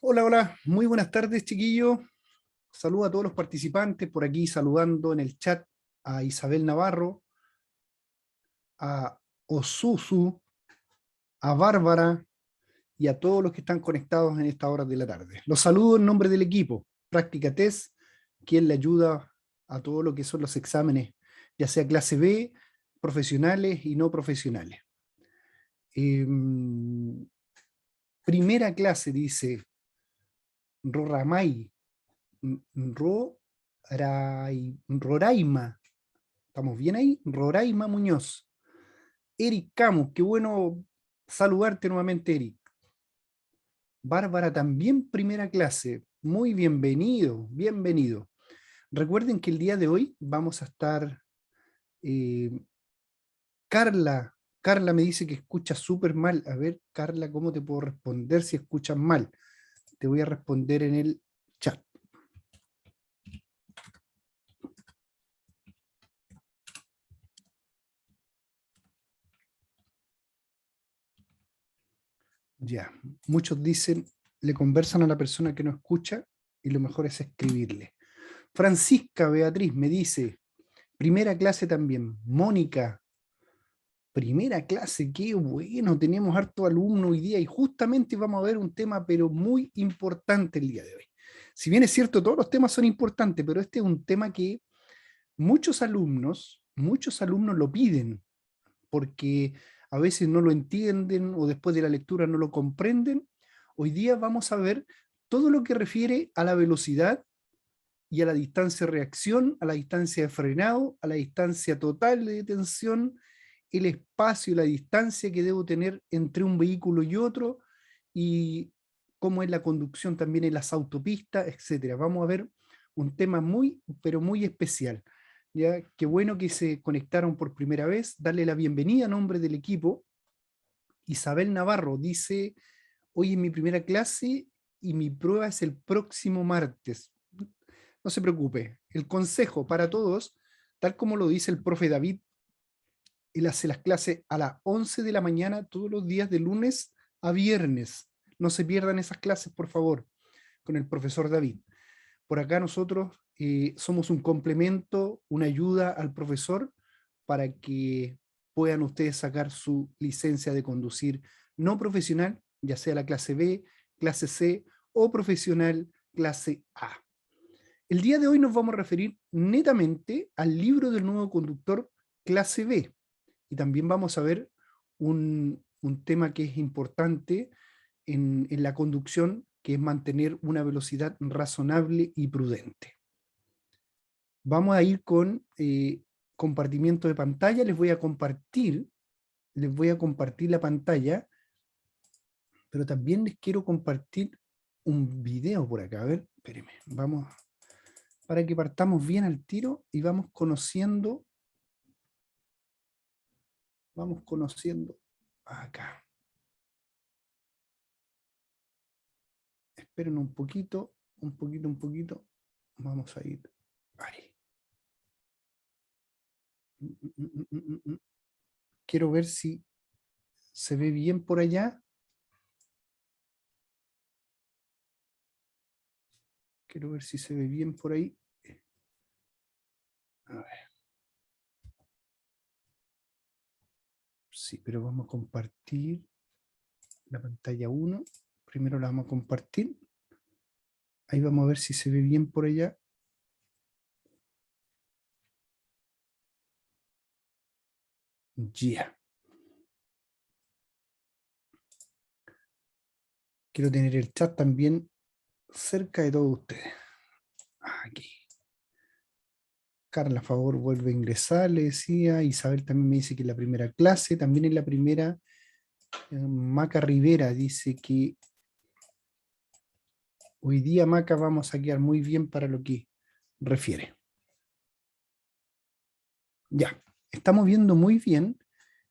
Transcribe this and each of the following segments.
Hola, hola, muy buenas tardes, chiquillos. Saludo a todos los participantes por aquí, saludando en el chat a Isabel Navarro, a Osusu, a Bárbara y a todos los que están conectados en esta hora de la tarde. Los saludo en nombre del equipo Práctica Test, quien le ayuda a todo lo que son los exámenes, ya sea clase B, profesionales y no profesionales. Primera clase, dice Roramay, Roraima. ¿Estamos bien ahí? Roraima Muñoz. Eric Camus, qué bueno saludarte nuevamente, Eric. Bárbara también primera clase. Muy bienvenido, bienvenido. Recuerden que el día de hoy vamos a estar... eh, Carla me dice que escucha súper mal. A ver, Carla, ¿cómo te puedo responder si escuchas mal? Te voy a responder en el chat. Ya, muchos dicen, le conversan a la persona que no escucha y lo mejor es escribirle. Francisca Beatriz me dice, primera clase también. Mónica, primera clase, qué bueno, tenemos harto alumno hoy día y justamente vamos a ver un tema pero muy importante el día de hoy. Si bien es cierto, todos los temas son importantes, pero este es un tema que muchos alumnos lo piden porque a veces no lo entienden o después de la lectura no lo comprenden. Hoy día vamos a ver todo lo que refiere a la velocidad y a la distancia de reacción, a la distancia de frenado, a la distancia total de detención, el espacio y la distancia que debo tener entre un vehículo y otro, y cómo es la conducción también en las autopistas, etcétera. Vamos a ver un tema muy, pero muy especial. ¿Ya? Qué bueno que se conectaron por primera vez. Darle la bienvenida a nombre del equipo. Isabel Navarro dice, hoy es mi primera clase y mi prueba es el próximo martes. No se preocupe, el consejo para todos, tal como lo dice el profe David, él hace las clases a las 11 de la mañana todos los días de lunes a viernes. No se pierdan esas clases, por favor, con el profesor David. Por acá nosotros somos un complemento, una ayuda al profesor para que puedan ustedes sacar su licencia de conducir no profesional, ya sea la clase B, clase C o profesional clase A. El día de hoy nos vamos a referir netamente al libro del nuevo conductor clase B y también vamos a ver un tema que es importante en la conducción, que es mantener una velocidad razonable y prudente. Vamos a ir con compartimiento de pantalla. Les voy a compartir la pantalla, pero también les quiero compartir un video por acá. A ver, espérenme, vamos, para que partamos bien al tiro y vamos conociendo acá. Esperen un poquito, un poquito, un poquito. Vamos a ir ahí. Quiero ver si se ve bien por allá. Quiero ver si se ve bien por ahí. A ver. Sí, pero vamos a compartir la pantalla 1. Primero la vamos a compartir. Ahí vamos a ver si se ve bien por allá. Ya. Quiero tener el chat también cerca de todos ustedes. Aquí. Carla, a favor, vuelve a ingresar, le decía. Isabel también me dice que es la primera clase. También es la primera. Maca Rivera dice que hoy día, Maca, vamos a quedar muy bien para lo que refiere. Ya, estamos viendo muy bien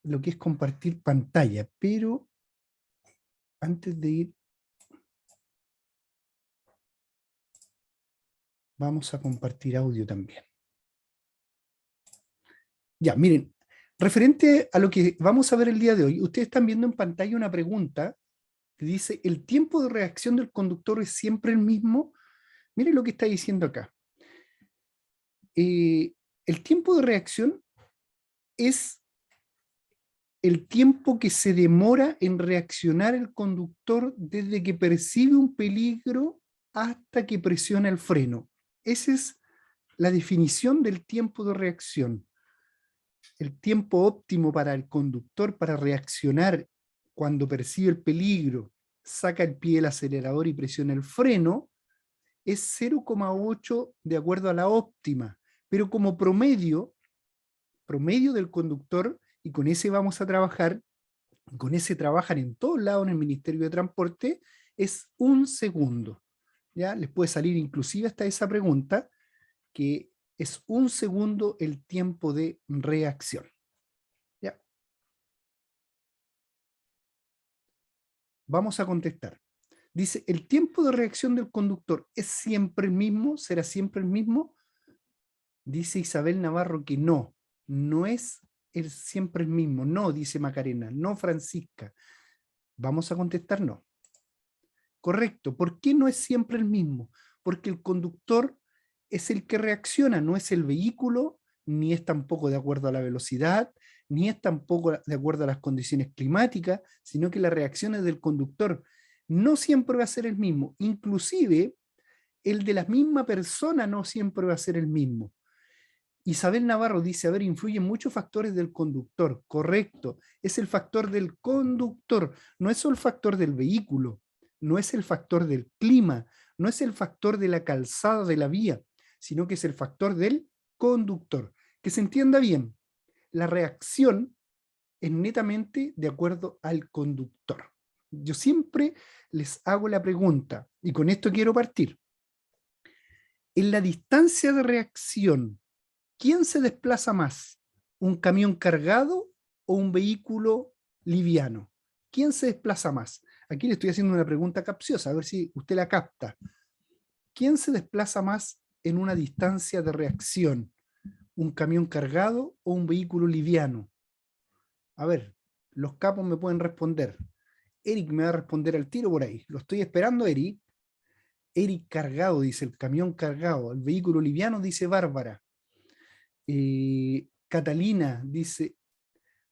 lo que es compartir pantalla, pero antes de ir, vamos a compartir audio también. Ya, miren, referente a lo que vamos a ver el día de hoy, ustedes están viendo en pantalla una pregunta que dice, el tiempo de reacción del conductor es siempre el mismo. Mire lo que está diciendo acá. El tiempo de reacción es el tiempo que se demora en reaccionar el conductor desde que percibe un peligro hasta que presiona el freno. Esa es la definición del tiempo de reacción. El tiempo óptimo para el conductor para reaccionar cuando percibe el peligro, saca el pie del acelerador y presiona el freno, es 0,8 de acuerdo a la óptima. Pero como promedio del conductor, y con ese vamos a trabajar, con ese trabajan en todos lados en el Ministerio de Transporte, es 1 segundo. ¿Ya? Les puede salir inclusive hasta esa pregunta, que es 1 segundo el tiempo de reacción. ¿Ya? Vamos a contestar. Dice, ¿el tiempo de reacción del conductor es siempre el mismo? ¿Será siempre el mismo? Dice Isabel Navarro que no, no es siempre el mismo. No, dice Macarena, no Francisca. Vamos a contestar no. Correcto. ¿Por qué no es siempre el mismo? Porque el conductor es el que reacciona, no es el vehículo, ni es tampoco de acuerdo a la velocidad, ni es tampoco de acuerdo a las condiciones climáticas, sino que la reacción es del conductor. No siempre va a ser el mismo. Inclusive, el de la misma persona no siempre va a ser el mismo. Isabel Navarro dice, a ver, influyen muchos factores del conductor. Correcto, es el factor del conductor, no es solo el factor del vehículo, no es el factor del clima, no es el factor de la calzada de la vía, sino que es el factor del conductor. Que se entienda bien, la reacción es netamente de acuerdo al conductor. Yo siempre les hago la pregunta, y con esto quiero partir. En la distancia de reacción, ¿quién se desplaza más? ¿Un camión cargado o un vehículo liviano? ¿Quién se desplaza más? Aquí le estoy haciendo una pregunta capciosa, a ver si usted la capta. ¿Quién se desplaza más en una distancia de reacción? ¿Un camión cargado o un vehículo liviano? A ver, los capos me pueden responder. Eric me va a responder al tiro por ahí. Lo estoy esperando, Eric. Eric cargado, dice el camión cargado. El vehículo liviano, dice Bárbara. Catalina dice,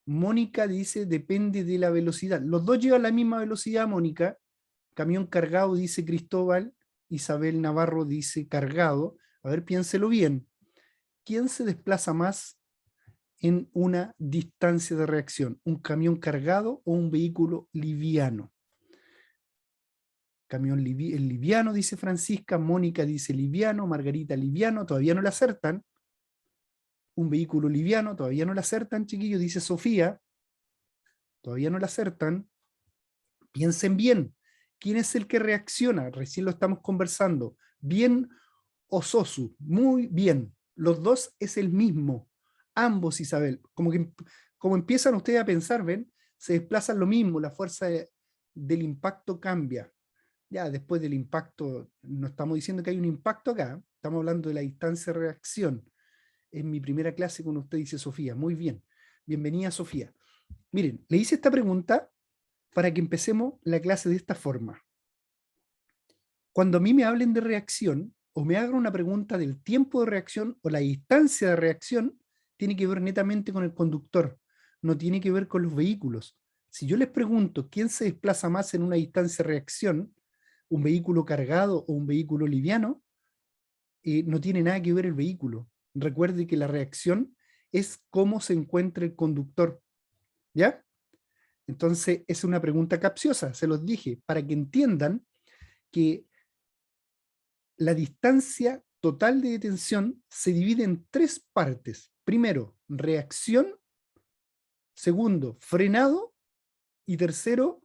Mónica dice, depende de la velocidad. Los dos llevan la misma velocidad, Mónica. Camión cargado, dice Cristóbal. Isabel Navarro dice cargado. A ver, piénselo bien. ¿Quién se desplaza más en una distancia de reacción? ¿Un camión cargado o un vehículo liviano? Camión liviano, dice Francisca. Mónica dice liviano. Margarita liviano. Todavía no le acertan. Un vehículo liviano, todavía no la acertan, chiquillos, dice Sofía, todavía no la acertan. Piensen bien, ¿quién es el que reacciona? Recién lo estamos conversando. Bien o Sosu, muy bien. Los dos es el mismo, ambos, Isabel. Como empiezan ustedes a pensar, ven, se desplazan lo mismo, la fuerza del impacto cambia. Ya después del impacto, no estamos diciendo que hay un impacto acá, estamos hablando de la distancia de reacción. En mi primera clase con usted, dice Sofía. Muy bien. Bienvenida, Sofía. Miren, le hice esta pregunta para que empecemos la clase de esta forma. Cuando a mí me hablen de reacción, o me hagan una pregunta del tiempo de reacción o la distancia de reacción, tiene que ver netamente con el conductor, no tiene que ver con los vehículos. Si yo les pregunto quién se desplaza más en una distancia de reacción, un vehículo cargado o un vehículo liviano, no tiene nada que ver el vehículo. Recuerde que la reacción es cómo se encuentra el conductor, ¿ya? Entonces es una pregunta capciosa, se los dije, para que entiendan que la distancia total de detención se divide en 3 partes. Primero, reacción. Segundo, frenado. Y tercero,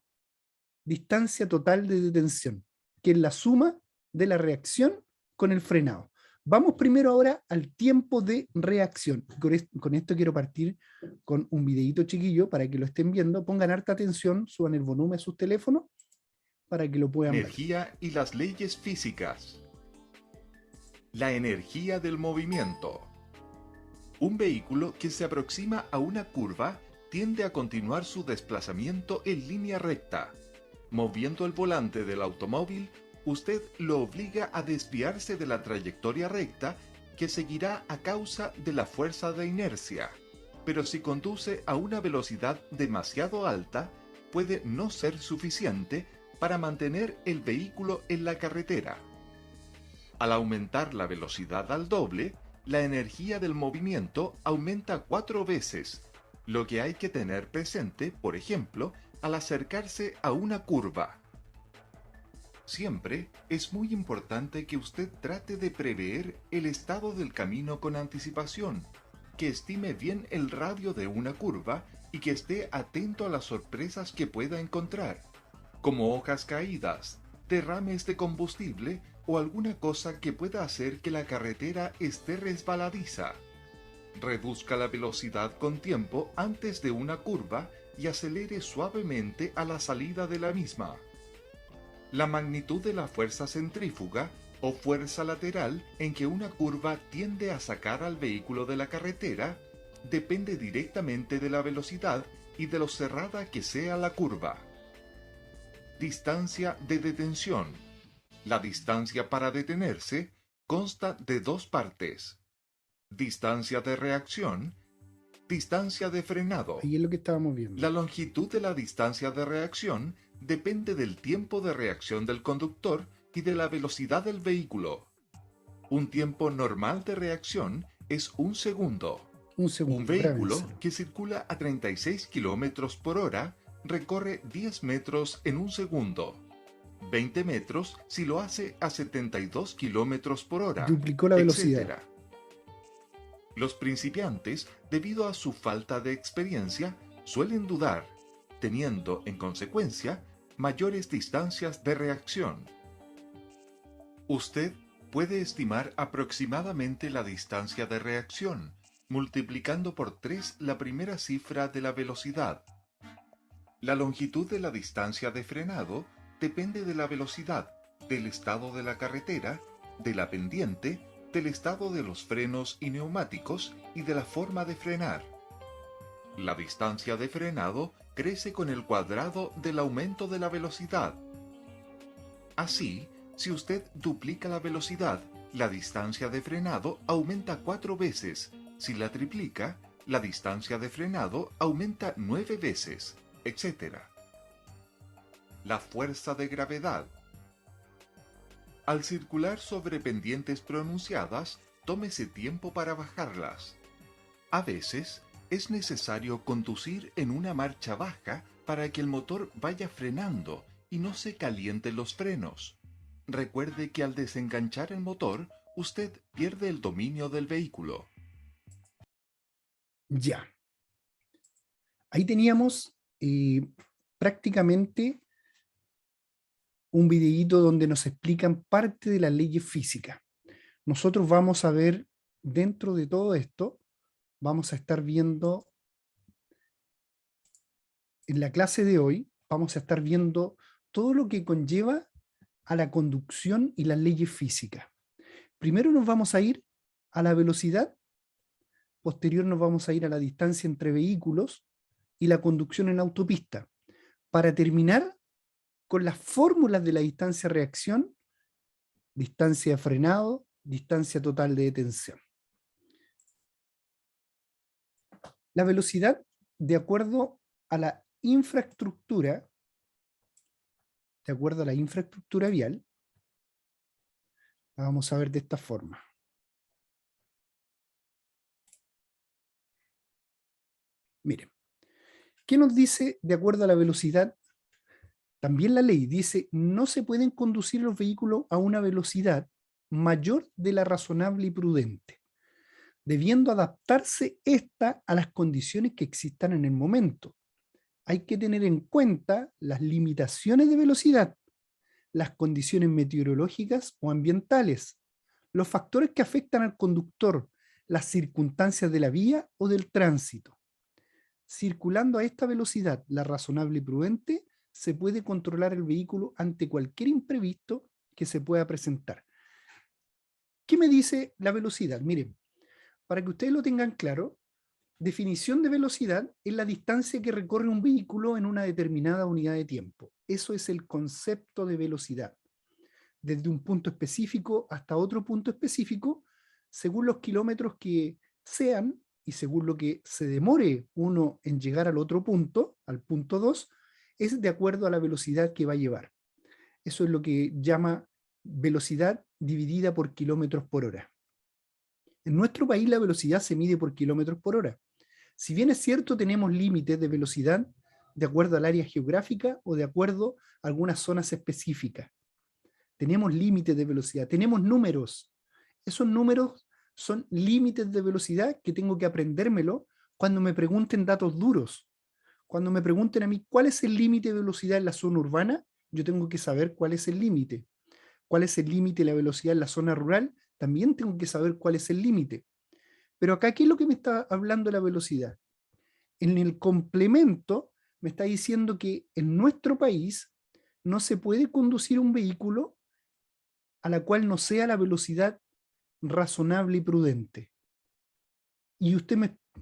distancia total de detención, que es la suma de la reacción con el frenado. Vamos primero ahora al tiempo de reacción. Con esto quiero partir con un videito chiquillo para que lo estén viendo. Pongan harta atención, suban el volumen a sus teléfonos para que lo puedan ver. Energía y las leyes físicas. La energía del movimiento. Un vehículo que se aproxima a una curva tiende a continuar su desplazamiento en línea recta. Moviendo el volante del automóvil, usted lo obliga a desviarse de la trayectoria recta que seguirá a causa de la fuerza de inercia. Pero si conduce a una velocidad demasiado alta, puede no ser suficiente para mantener el vehículo en la carretera. Al aumentar la velocidad al doble, la energía del movimiento aumenta 4 veces, lo que hay que tener presente, por ejemplo, al acercarse a una curva. Siempre es muy importante que usted trate de prever el estado del camino con anticipación, que estime bien el radio de una curva y que esté atento a las sorpresas que pueda encontrar, como hojas caídas, derrames de combustible o alguna cosa que pueda hacer que la carretera esté resbaladiza. Reduzca la velocidad con tiempo antes de una curva y acelere suavemente a la salida de la misma. La magnitud de la fuerza centrífuga o fuerza lateral en que una curva tiende a sacar al vehículo de la carretera depende directamente de la velocidad y de lo cerrada que sea la curva. Distancia de detención. La distancia para detenerse consta de dos partes: distancia de reacción, distancia de frenado. Ahí es lo que estábamos viendo. La longitud de la distancia de reacción depende del tiempo de reacción del conductor y de la velocidad del vehículo. Un tiempo normal de reacción es 1 segundo. Un segundo, Un vehículo grábenselo. que circula a 36 km por hora recorre 10 metros en 1 segundo. 20 metros si lo hace a 72 km por hora, Duplicó la velocidad. etc. Los principiantes, debido a su falta de experiencia, suelen dudar, teniendo, en consecuencia, mayores distancias de reacción. Usted puede estimar aproximadamente la distancia de reacción, multiplicando por 3 la primera cifra de la velocidad. La longitud de la distancia de frenado depende de la velocidad, del estado de la carretera, de la pendiente, del estado de los frenos y neumáticos y de la forma de frenar. La distancia de frenado crece con el cuadrado del aumento de la velocidad. Así, si usted duplica la velocidad, la distancia de frenado aumenta 4 veces. Si la triplica, la distancia de frenado aumenta 9 veces, etc. La fuerza de gravedad. Al circular sobre pendientes pronunciadas, tómese tiempo para bajarlas. A veces, es necesario conducir en una marcha baja para que el motor vaya frenando y no se calienten los frenos. Recuerde que al desenganchar el motor, usted pierde el dominio del vehículo. Ya. Ahí teníamos prácticamente un videíto donde nos explican parte de las leyes físicas. Nosotros vamos a ver, dentro de todo esto, vamos a estar viendo, en la clase de hoy, vamos a estar viendo todo lo que conlleva a la conducción y las leyes físicas. Primero nos vamos a ir a la velocidad, posterior nos vamos a ir a la distancia entre vehículos y la conducción en autopista, para terminar con las fórmulas de la distancia de reacción, distancia de frenado, distancia total de detención. La velocidad, de acuerdo a la infraestructura, vial, la vamos a ver de esta forma. Miren, ¿qué nos dice de acuerdo a la velocidad? También la ley dice, no se pueden conducir los vehículos a una velocidad mayor de la razonable y prudente, debiendo adaptarse esta a las condiciones que existan en el momento. Hay que tener en cuenta las limitaciones de velocidad, las condiciones meteorológicas o ambientales, los factores que afectan al conductor, las circunstancias de la vía o del tránsito. Circulando a esta velocidad, la razonable y prudente, se puede controlar el vehículo ante cualquier imprevisto que se pueda presentar. ¿Qué me dice la velocidad? Miren, para que ustedes lo tengan claro, definición de velocidad es la distancia que recorre un vehículo en una determinada unidad de tiempo. Eso es el concepto de velocidad. Desde un punto específico hasta otro punto específico, según los kilómetros que sean y según lo que se demore uno en llegar al otro punto, al punto 2, es de acuerdo a la velocidad que va a llevar. Eso es lo que llama velocidad dividida por kilómetros por hora. En nuestro país la velocidad se mide por kilómetros por hora. Si bien es cierto, tenemos límites de velocidad de acuerdo al área geográfica o de acuerdo a algunas zonas específicas. Tenemos límites de velocidad, tenemos números. Esos números son límites de velocidad que tengo que aprendérmelo cuando me pregunten datos duros. Cuando me pregunten a mí cuál es el límite de velocidad en la zona urbana, yo tengo que saber cuál es el límite. ¿Cuál es el límite de la velocidad en la zona rural? También tengo que saber cuál es el límite. Pero acá, ¿qué es lo que me está hablando la velocidad? En el complemento me está diciendo que en nuestro país no se puede conducir un vehículo a la cual no sea la velocidad razonable y prudente. Y usted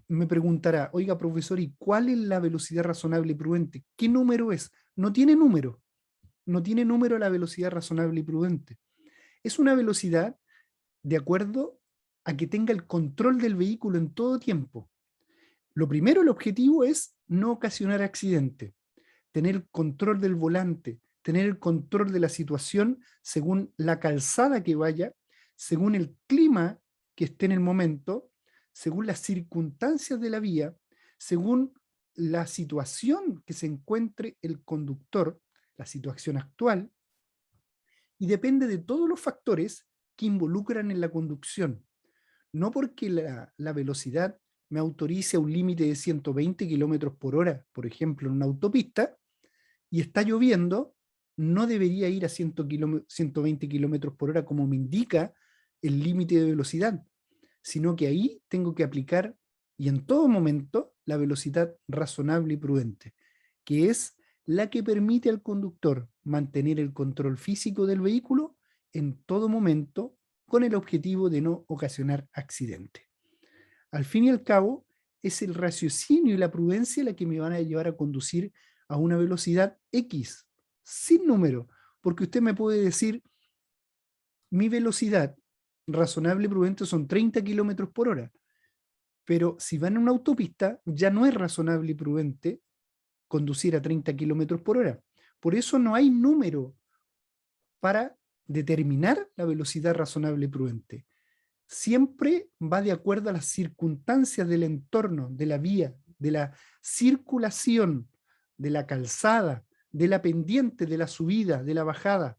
me preguntará, oiga profesor, ¿y cuál es la velocidad razonable y prudente? ¿Qué número es? No tiene número. No tiene número la velocidad razonable y prudente. Es una velocidad de acuerdo a que tenga el control del vehículo en todo tiempo. Lo primero, el objetivo es no ocasionar accidente, tener el control del volante, tener el control de la situación según la calzada que vaya, según el clima que esté en el momento, según las circunstancias de la vía, según la situación que se encuentre el conductor, la situación actual, y depende de todos los factores que involucran en la conducción. No porque la velocidad me autorice a un límite de 120 kilómetros por hora, por ejemplo, en una autopista, y está lloviendo, no debería ir a 120 kilómetros por hora como me indica el límite de velocidad, sino que ahí tengo que aplicar, y en todo momento, la velocidad razonable y prudente, que es la que permite al conductor mantener el control físico del vehículo en todo momento con el objetivo de no ocasionar accidente. Al fin y al cabo, es el raciocinio y la prudencia la que me van a llevar a conducir a una velocidad X, sin número, porque usted me puede decir, mi velocidad razonable y prudente son 30 kilómetros por hora, pero si van en una autopista, ya no es razonable y prudente conducir a 30 kilómetros por hora. Por eso no hay número para determinar la velocidad razonable y prudente. Siempre va de acuerdo a las circunstancias del entorno, de la vía, de la circulación, de la calzada, de la pendiente, de la subida, de la bajada,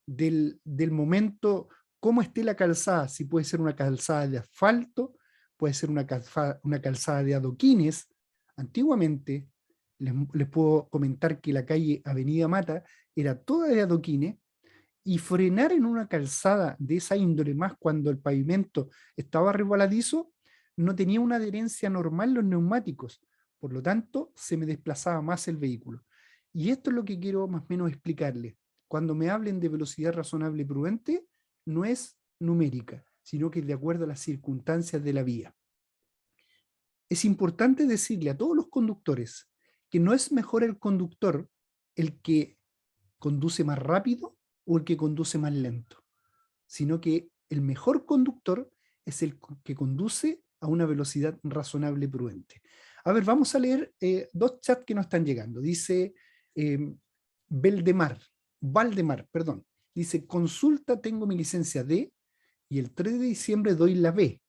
del momento, cómo esté la calzada, si puede ser una calzada de asfalto, puede ser una calzada de adoquines. Antiguamente, les puedo comentar que la calle Avenida Mata era toda de adoquines, y frenar en una calzada de esa índole, más cuando el pavimento estaba resbaladizo, no tenía una adherencia normal los neumáticos, por lo tanto se me desplazaba más el vehículo. Y esto es lo que quiero más o menos explicarles. Cuando me hablen de velocidad razonable y prudente, no es numérica, sino que es de acuerdo a las circunstancias de la vía. Es importante decirle a todos los conductores que no es mejor el conductor el que conduce más rápido o el que conduce más lento, sino que el mejor conductor es el que conduce a una velocidad razonable y prudente. A ver, vamos a leer dos chats que nos están llegando. Dice Valdemar, perdón. Dice, consulta, tengo mi licencia D y el 3 de diciembre doy la B.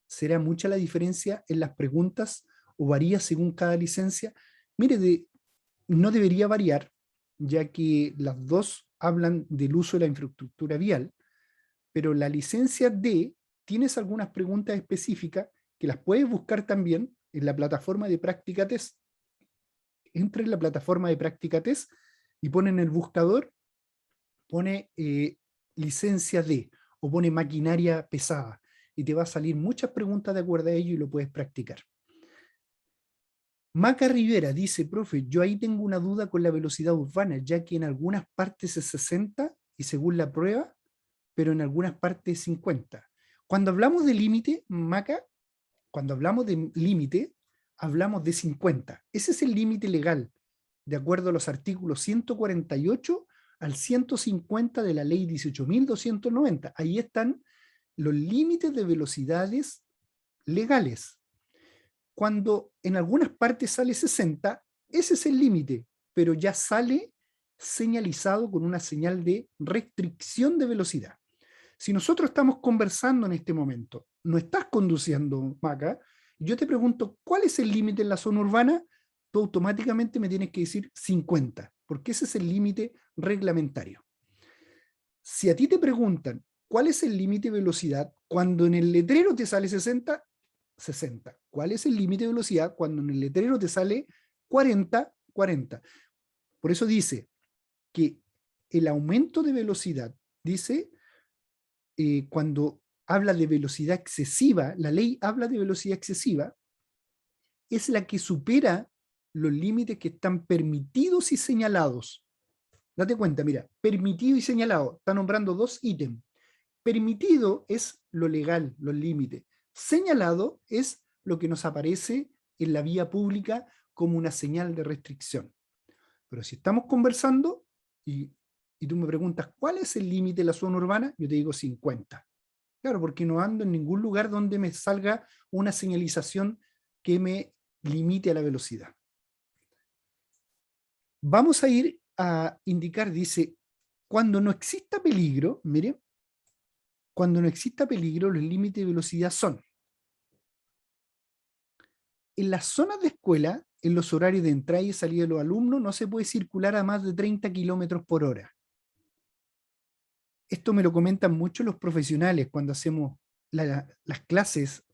¿Será mucha la diferencia en las preguntas o varía según cada licencia? Mire, no debería variar, ya que las dos hablan del uso de la infraestructura vial, pero la licencia D tienes algunas preguntas específicas que las puedes buscar también en la plataforma de práctica test. Entra en la plataforma de práctica test y pone en el buscador, pone licencia D o pone maquinaria pesada y te va a salir muchas preguntas de acuerdo a ello y lo puedes practicar. Maca Rivera dice, profe, yo ahí tengo una duda con la velocidad urbana, ya que en algunas partes es 60 y según la prueba, pero en algunas partes es 50. Cuando hablamos de límite, Maca, cuando hablamos de límite, hablamos de 50. Ese es el límite legal. de acuerdo a los artículos 148 al 150 de la ley 18.290. Ahí están los límites de velocidades legales. Cuando en algunas partes sale 60, ese es el límite, pero ya sale señalizado con una señal de restricción de velocidad. Si nosotros estamos conversando en este momento, no estás conduciendo, Maca, yo te pregunto, ¿cuál es el límite en la zona urbana? Tú automáticamente me tienes que decir 50, porque ese es el límite reglamentario. Si a ti te preguntan, ¿cuál es el límite de velocidad? Cuando en el letrero te sale 60, 60. ¿Cuál es el límite de velocidad? Cuando en el letrero te sale 40, 40. Por eso dice que el aumento de velocidad, dice, cuando habla de velocidad excesiva, la ley habla de velocidad excesiva, es la que supera los límites que están permitidos y señalados. Date cuenta, mira, permitido y señalado, está nombrando dos ítems. Permitido es lo legal, los límites. Señalado es lo que nos aparece en la vía pública como una señal de restricción. Pero si estamos conversando y tú me preguntas, ¿cuál es el límite de la zona urbana? Yo te digo 50. Claro, porque no ando en ningún lugar donde me salga una señalización que me limite a la velocidad. Vamos a ir a indicar, dice, cuando no exista peligro, mire, cuando no exista peligro, los límites de velocidad son: en las zonas de escuela, en los horarios de entrada y salida de los alumnos, no se puede circular a más de 30 kilómetros por hora. Esto me lo comentan mucho los profesionales cuando hacemos las clases.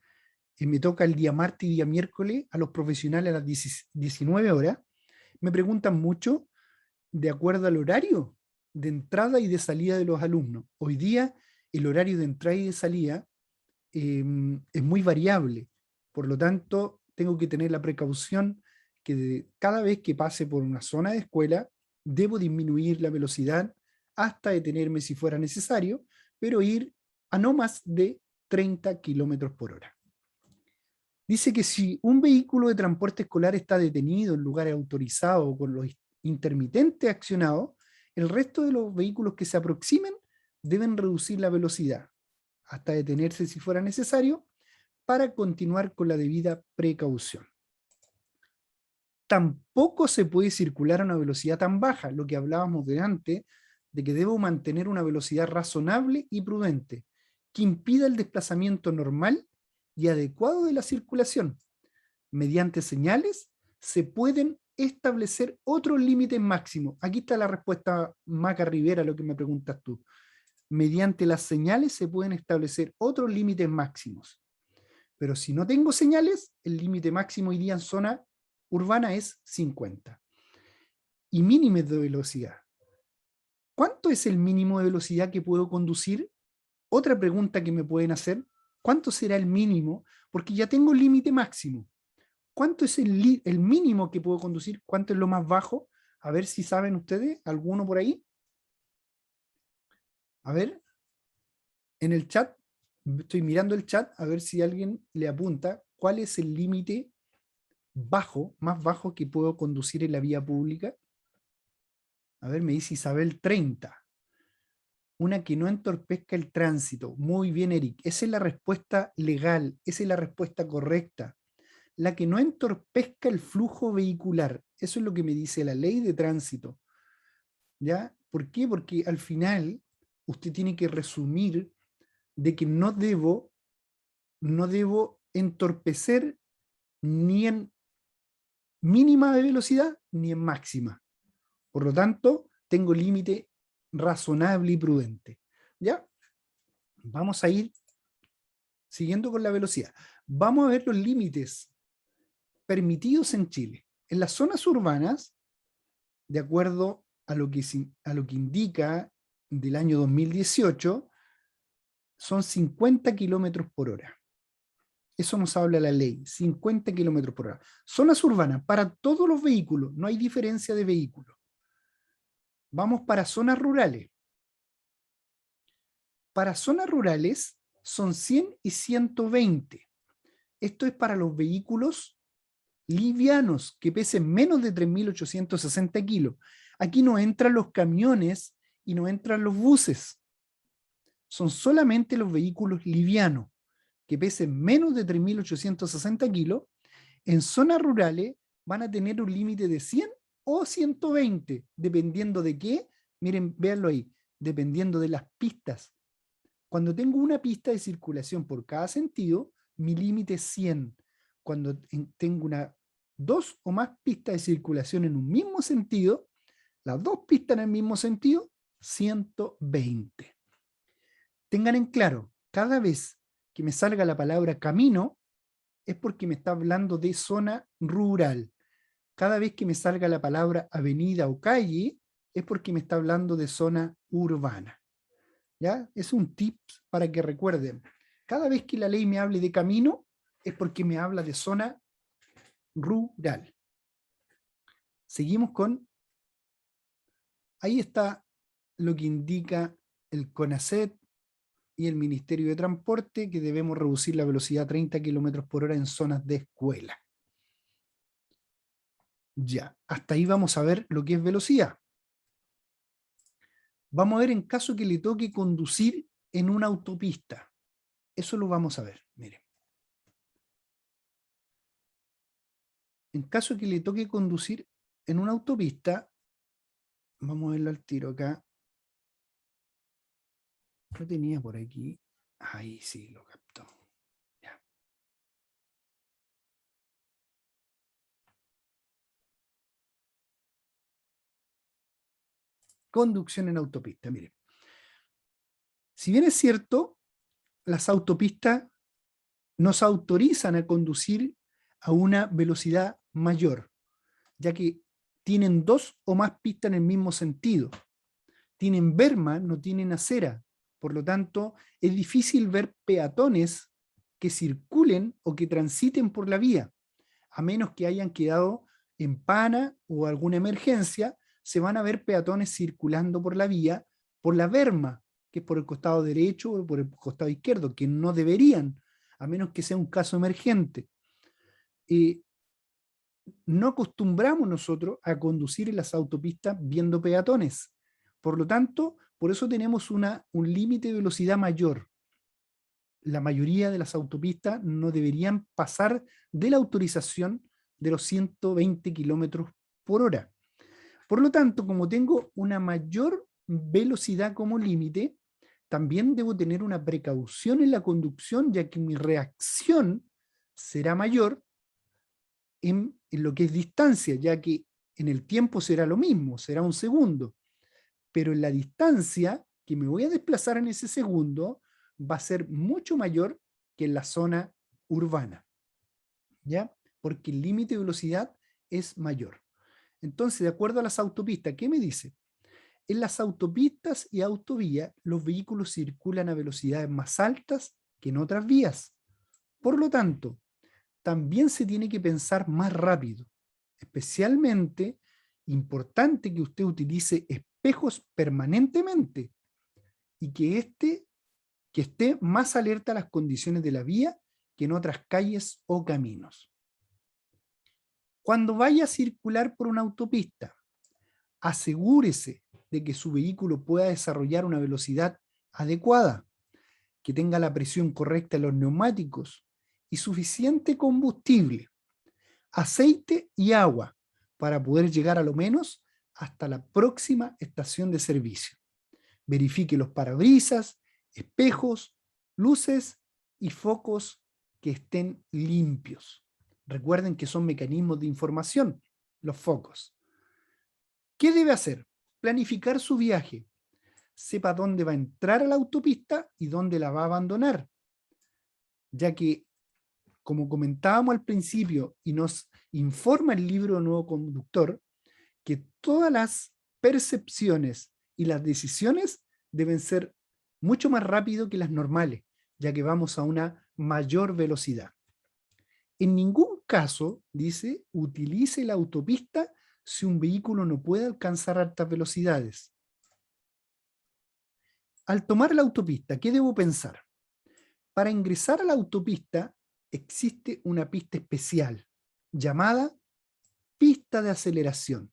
Me toca el día martes y día miércoles a los profesionales a las 19 horas. Me preguntan mucho de acuerdo al horario de entrada y de salida de los alumnos. Hoy día el horario de entrada y de salida es muy variable. Por lo tanto, tengo que tener la precaución que cada vez que pase por una zona de escuela, debo disminuir la velocidad hasta detenerme si fuera necesario, pero ir a no más de 30 kilómetros por hora. Dice que si un vehículo de transporte escolar está detenido en lugares autorizados o con los intermitentes accionados, el resto de los vehículos que se aproximen deben reducir la velocidad hasta detenerse si fuera necesario para continuar con la debida precaución. Tampoco se puede circular a una velocidad tan baja, lo que hablábamos de antes, de que debo mantener una velocidad razonable y prudente, que impida el desplazamiento normal y adecuado de la circulación. Mediante señales se pueden establecer otros límites máximos. Aquí está la respuesta, Maca Rivera, a lo que me preguntas tú. Mediante las señales se pueden establecer otros límites máximos. Pero si no tengo señales, el límite máximo hoy día en zona urbana es 50. Y mínimos de velocidad. ¿Cuánto es el mínimo de velocidad que puedo conducir? Otra pregunta que me pueden hacer, ¿cuánto será el mínimo? Porque ya tengo el límite máximo. ¿Cuánto es el mínimo que puedo conducir? ¿Cuánto es lo más bajo? A ver si saben ustedes, alguno por ahí. A ver, en el chat, estoy mirando el chat, a ver si alguien le apunta cuál es el límite bajo, más bajo que puedo conducir en la vía pública. A ver, me dice Isabel 30. Una que no entorpezca el tránsito. Muy bien, Eric. Esa es la respuesta legal, esa es la respuesta correcta. La que no entorpezca el flujo vehicular. Eso es lo que me dice la ley de tránsito. ¿Ya? ¿Por qué? Porque al final usted tiene que resumir de que no debo entorpecer ni en mínima de velocidad ni en máxima. Por lo tanto, tengo límite razonable y prudente. ¿Ya? Vamos a ir siguiendo con la velocidad. Vamos a ver los límites permitidos en Chile. En las zonas urbanas, de acuerdo a lo que indica del año 2018, son 50 kilómetros por hora. Eso nos habla la ley, 50 kilómetros por hora. Zonas urbanas, para todos los vehículos, no hay diferencia de vehículos. Vamos para zonas rurales. Para zonas rurales son 100 y 120. Esto es para los vehículos livianos, que pesen menos de 3.860 kilos. Aquí no entran los camiones y no entran los buses. Son solamente los vehículos livianos, que pesen menos de 3.860 kilos. En zonas rurales van a tener un límite de 100 o 120, dependiendo de qué. Miren, véanlo ahí, dependiendo de las pistas. Cuando tengo una pista de circulación por cada sentido, mi límite es 100. Cuando tengo dos o más pistas de circulación en un mismo sentido, las dos pistas en el mismo sentido, 120. Tengan en claro, cada vez que me salga la palabra camino, es porque me está hablando de zona rural. Cada vez que me salga la palabra avenida o calle, es porque me está hablando de zona urbana. ¿Ya? Es un tip para que recuerden. Cada vez que la ley me hable de camino, es porque me habla de zona rural. Seguimos con... Ahí está lo que indica el CONACET y el Ministerio de Transporte, que debemos reducir la velocidad a 30 km/h en zonas de escuela. Ya, hasta ahí vamos a ver lo que es velocidad. Vamos a ver en caso que le toque conducir en una autopista. Eso lo vamos a ver, miren. En caso que le toque conducir en una autopista, vamos a verlo al tiro acá. Lo tenía por aquí. Ahí sí, lo captó. Ya. Conducción en autopista, miren. Si bien es cierto, las autopistas nos autorizan a conducir a una velocidad mayor, ya que tienen dos o más pistas en el mismo sentido. Tienen berma, no tienen acera. Por lo tanto, es difícil ver peatones que circulen o que transiten por la vía, a menos que hayan quedado en pana o alguna emergencia. Se van a ver peatones circulando por la vía, por la berma, que es por el costado derecho o por el costado izquierdo, que no deberían, a menos que sea un caso emergente. No acostumbramos nosotros a conducir en las autopistas viendo peatones. Por lo tanto, por eso tenemos un límite de velocidad mayor. La mayoría de las autopistas no deberían pasar de la autorización de los 120 km/h. Por lo tanto, como tengo una mayor velocidad como límite, también debo tener una precaución en la conducción, ya que mi reacción será mayor en lo que es distancia, ya que en el tiempo será lo mismo, será un segundo. Pero en la distancia que me voy a desplazar en ese segundo va a ser mucho mayor que en la zona urbana, ¿ya? Porque el límite de velocidad es mayor. Entonces, de acuerdo a las autopistas, ¿qué me dice? En las autopistas y autovías, los vehículos circulan a velocidades más altas que en otras vías. Por lo tanto, también se tiene que pensar más rápido. Especialmente importante que usted utilice espejos permanentemente y que esté más alerta a las condiciones de la vía que en otras calles o caminos. Cuando vaya a circular por una autopista, asegúrese de que su vehículo pueda desarrollar una velocidad adecuada, que tenga la presión correcta en los neumáticos y suficiente combustible, aceite y agua para poder llegar a lo menos hasta la próxima estación de servicio. Verifique los parabrisas, espejos, luces y focos que estén limpios. Recuerden que son mecanismos de información, los focos. ¿Qué debe hacer? Planificar su viaje. Sepa dónde va a entrar a la autopista y dónde la va a abandonar, ya que, como comentábamos al principio y nos informa el libro Nuevo Conductor, que todas las percepciones y las decisiones deben ser mucho más rápido que las normales, ya que vamos a una mayor velocidad. En ningún caso, dice, utilice la autopista si un vehículo no puede alcanzar altas velocidades. Al tomar la autopista, ¿qué debo pensar? Para ingresar a la autopista existe una pista especial, llamada pista de aceleración.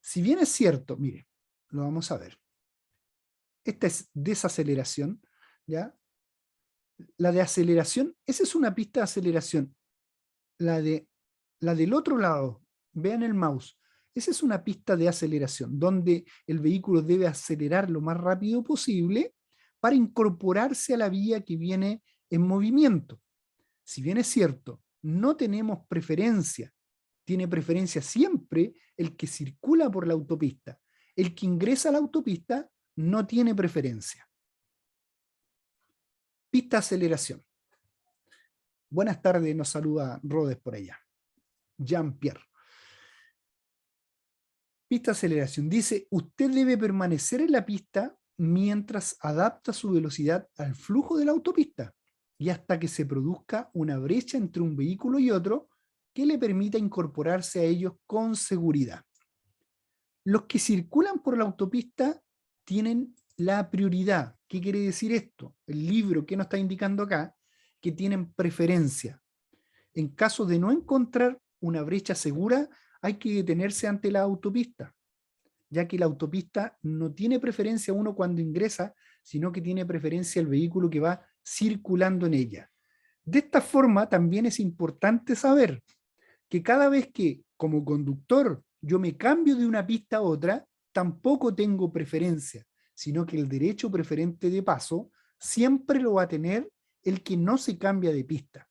Si bien es cierto, mire, lo vamos a ver. Esta es desaceleración, ¿ya? La de aceleración, esa es una pista de aceleración. La del otro lado, vean el mouse, esa es una pista de aceleración, donde el vehículo debe acelerar lo más rápido posible para incorporarse a la vía que viene en movimiento. Si bien es cierto, no tenemos preferencia, tiene preferencia siempre el que circula por la autopista. El que ingresa a la autopista no tiene preferencia. Pista de aceleración. Buenas tardes, nos saluda Rodes por allá. Jean-Pierre. Pista de aceleración. Dice, usted debe permanecer en la pista mientras adapta su velocidad al flujo de la autopista y hasta que se produzca una brecha entre un vehículo y otro que le permita incorporarse a ellos con seguridad. Los que circulan por la autopista tienen la prioridad. ¿Qué quiere decir esto? El libro que nos está indicando acá, que tienen preferencia. En caso de no encontrar una brecha segura, hay que detenerse ante la autopista, ya que la autopista no tiene preferencia uno cuando ingresa, sino que tiene preferencia el vehículo que va circulando en ella. De esta forma, también es importante saber que cada vez que, como conductor, yo me cambio de una pista a otra, tampoco tengo preferencia, sino que el derecho preferente de paso siempre lo va a tener el que no se cambia de pista.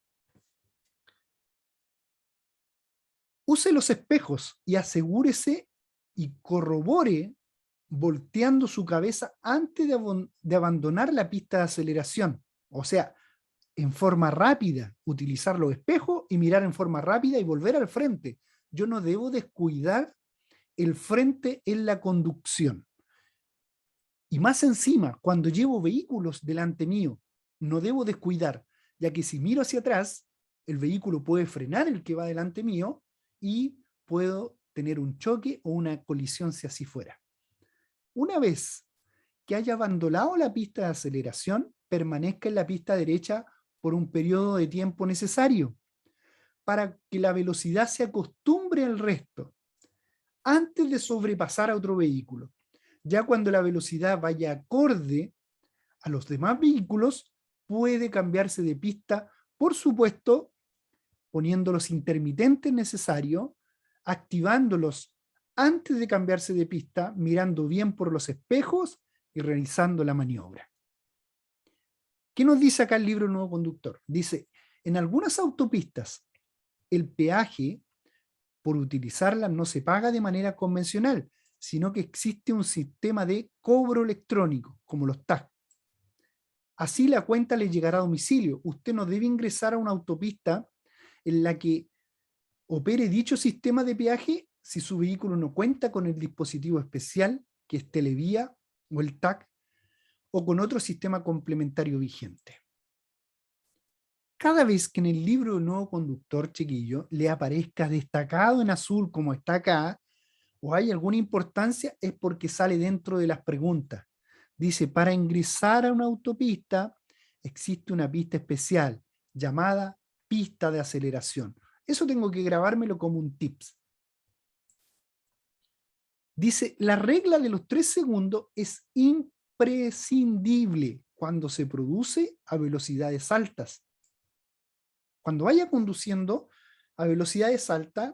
Use los espejos y asegúrese y corrobore volteando su cabeza antes de abandonar la pista de aceleración. O sea, en forma rápida, utilizar los espejos y mirar en forma rápida y volver al frente. Yo no debo descuidar el frente en la conducción. Y más encima, cuando llevo vehículos delante mío, no debo descuidar, ya que si miro hacia atrás, el vehículo puede frenar el que va delante mío y puedo tener un choque o una colisión si así fuera. Una vez que haya abandonado la pista de aceleración, permanezca en la pista derecha por un periodo de tiempo necesario para que la velocidad se acostumbre al resto antes de sobrepasar a otro vehículo. Ya cuando la velocidad vaya acorde a los demás vehículos, puede cambiarse de pista, por supuesto, poniendo los intermitentes necesarios, activándolos antes de cambiarse de pista, mirando bien por los espejos y realizando la maniobra. ¿Qué nos dice acá el libro Nuevo Conductor? Dice, en algunas autopistas, el peaje por utilizarlas no se paga de manera convencional, sino que existe un sistema de cobro electrónico, como los TAC. Así la cuenta le llegará a domicilio. Usted no debe ingresar a una autopista en la que opere dicho sistema de peaje si su vehículo no cuenta con el dispositivo especial, que es Televía o el TAC, o con otro sistema complementario vigente. Cada vez que en el libro de Nuevo Conductor, chiquillo, le aparezca destacado en azul como está acá, o hay alguna importancia, es porque sale dentro de las preguntas. Dice, para ingresar a una autopista existe una pista especial llamada pista de aceleración. Eso tengo que grabármelo como un tips. Dice, la regla de los 3 segundos es imprescindible cuando se produce a velocidades altas. Cuando vaya conduciendo a velocidades altas,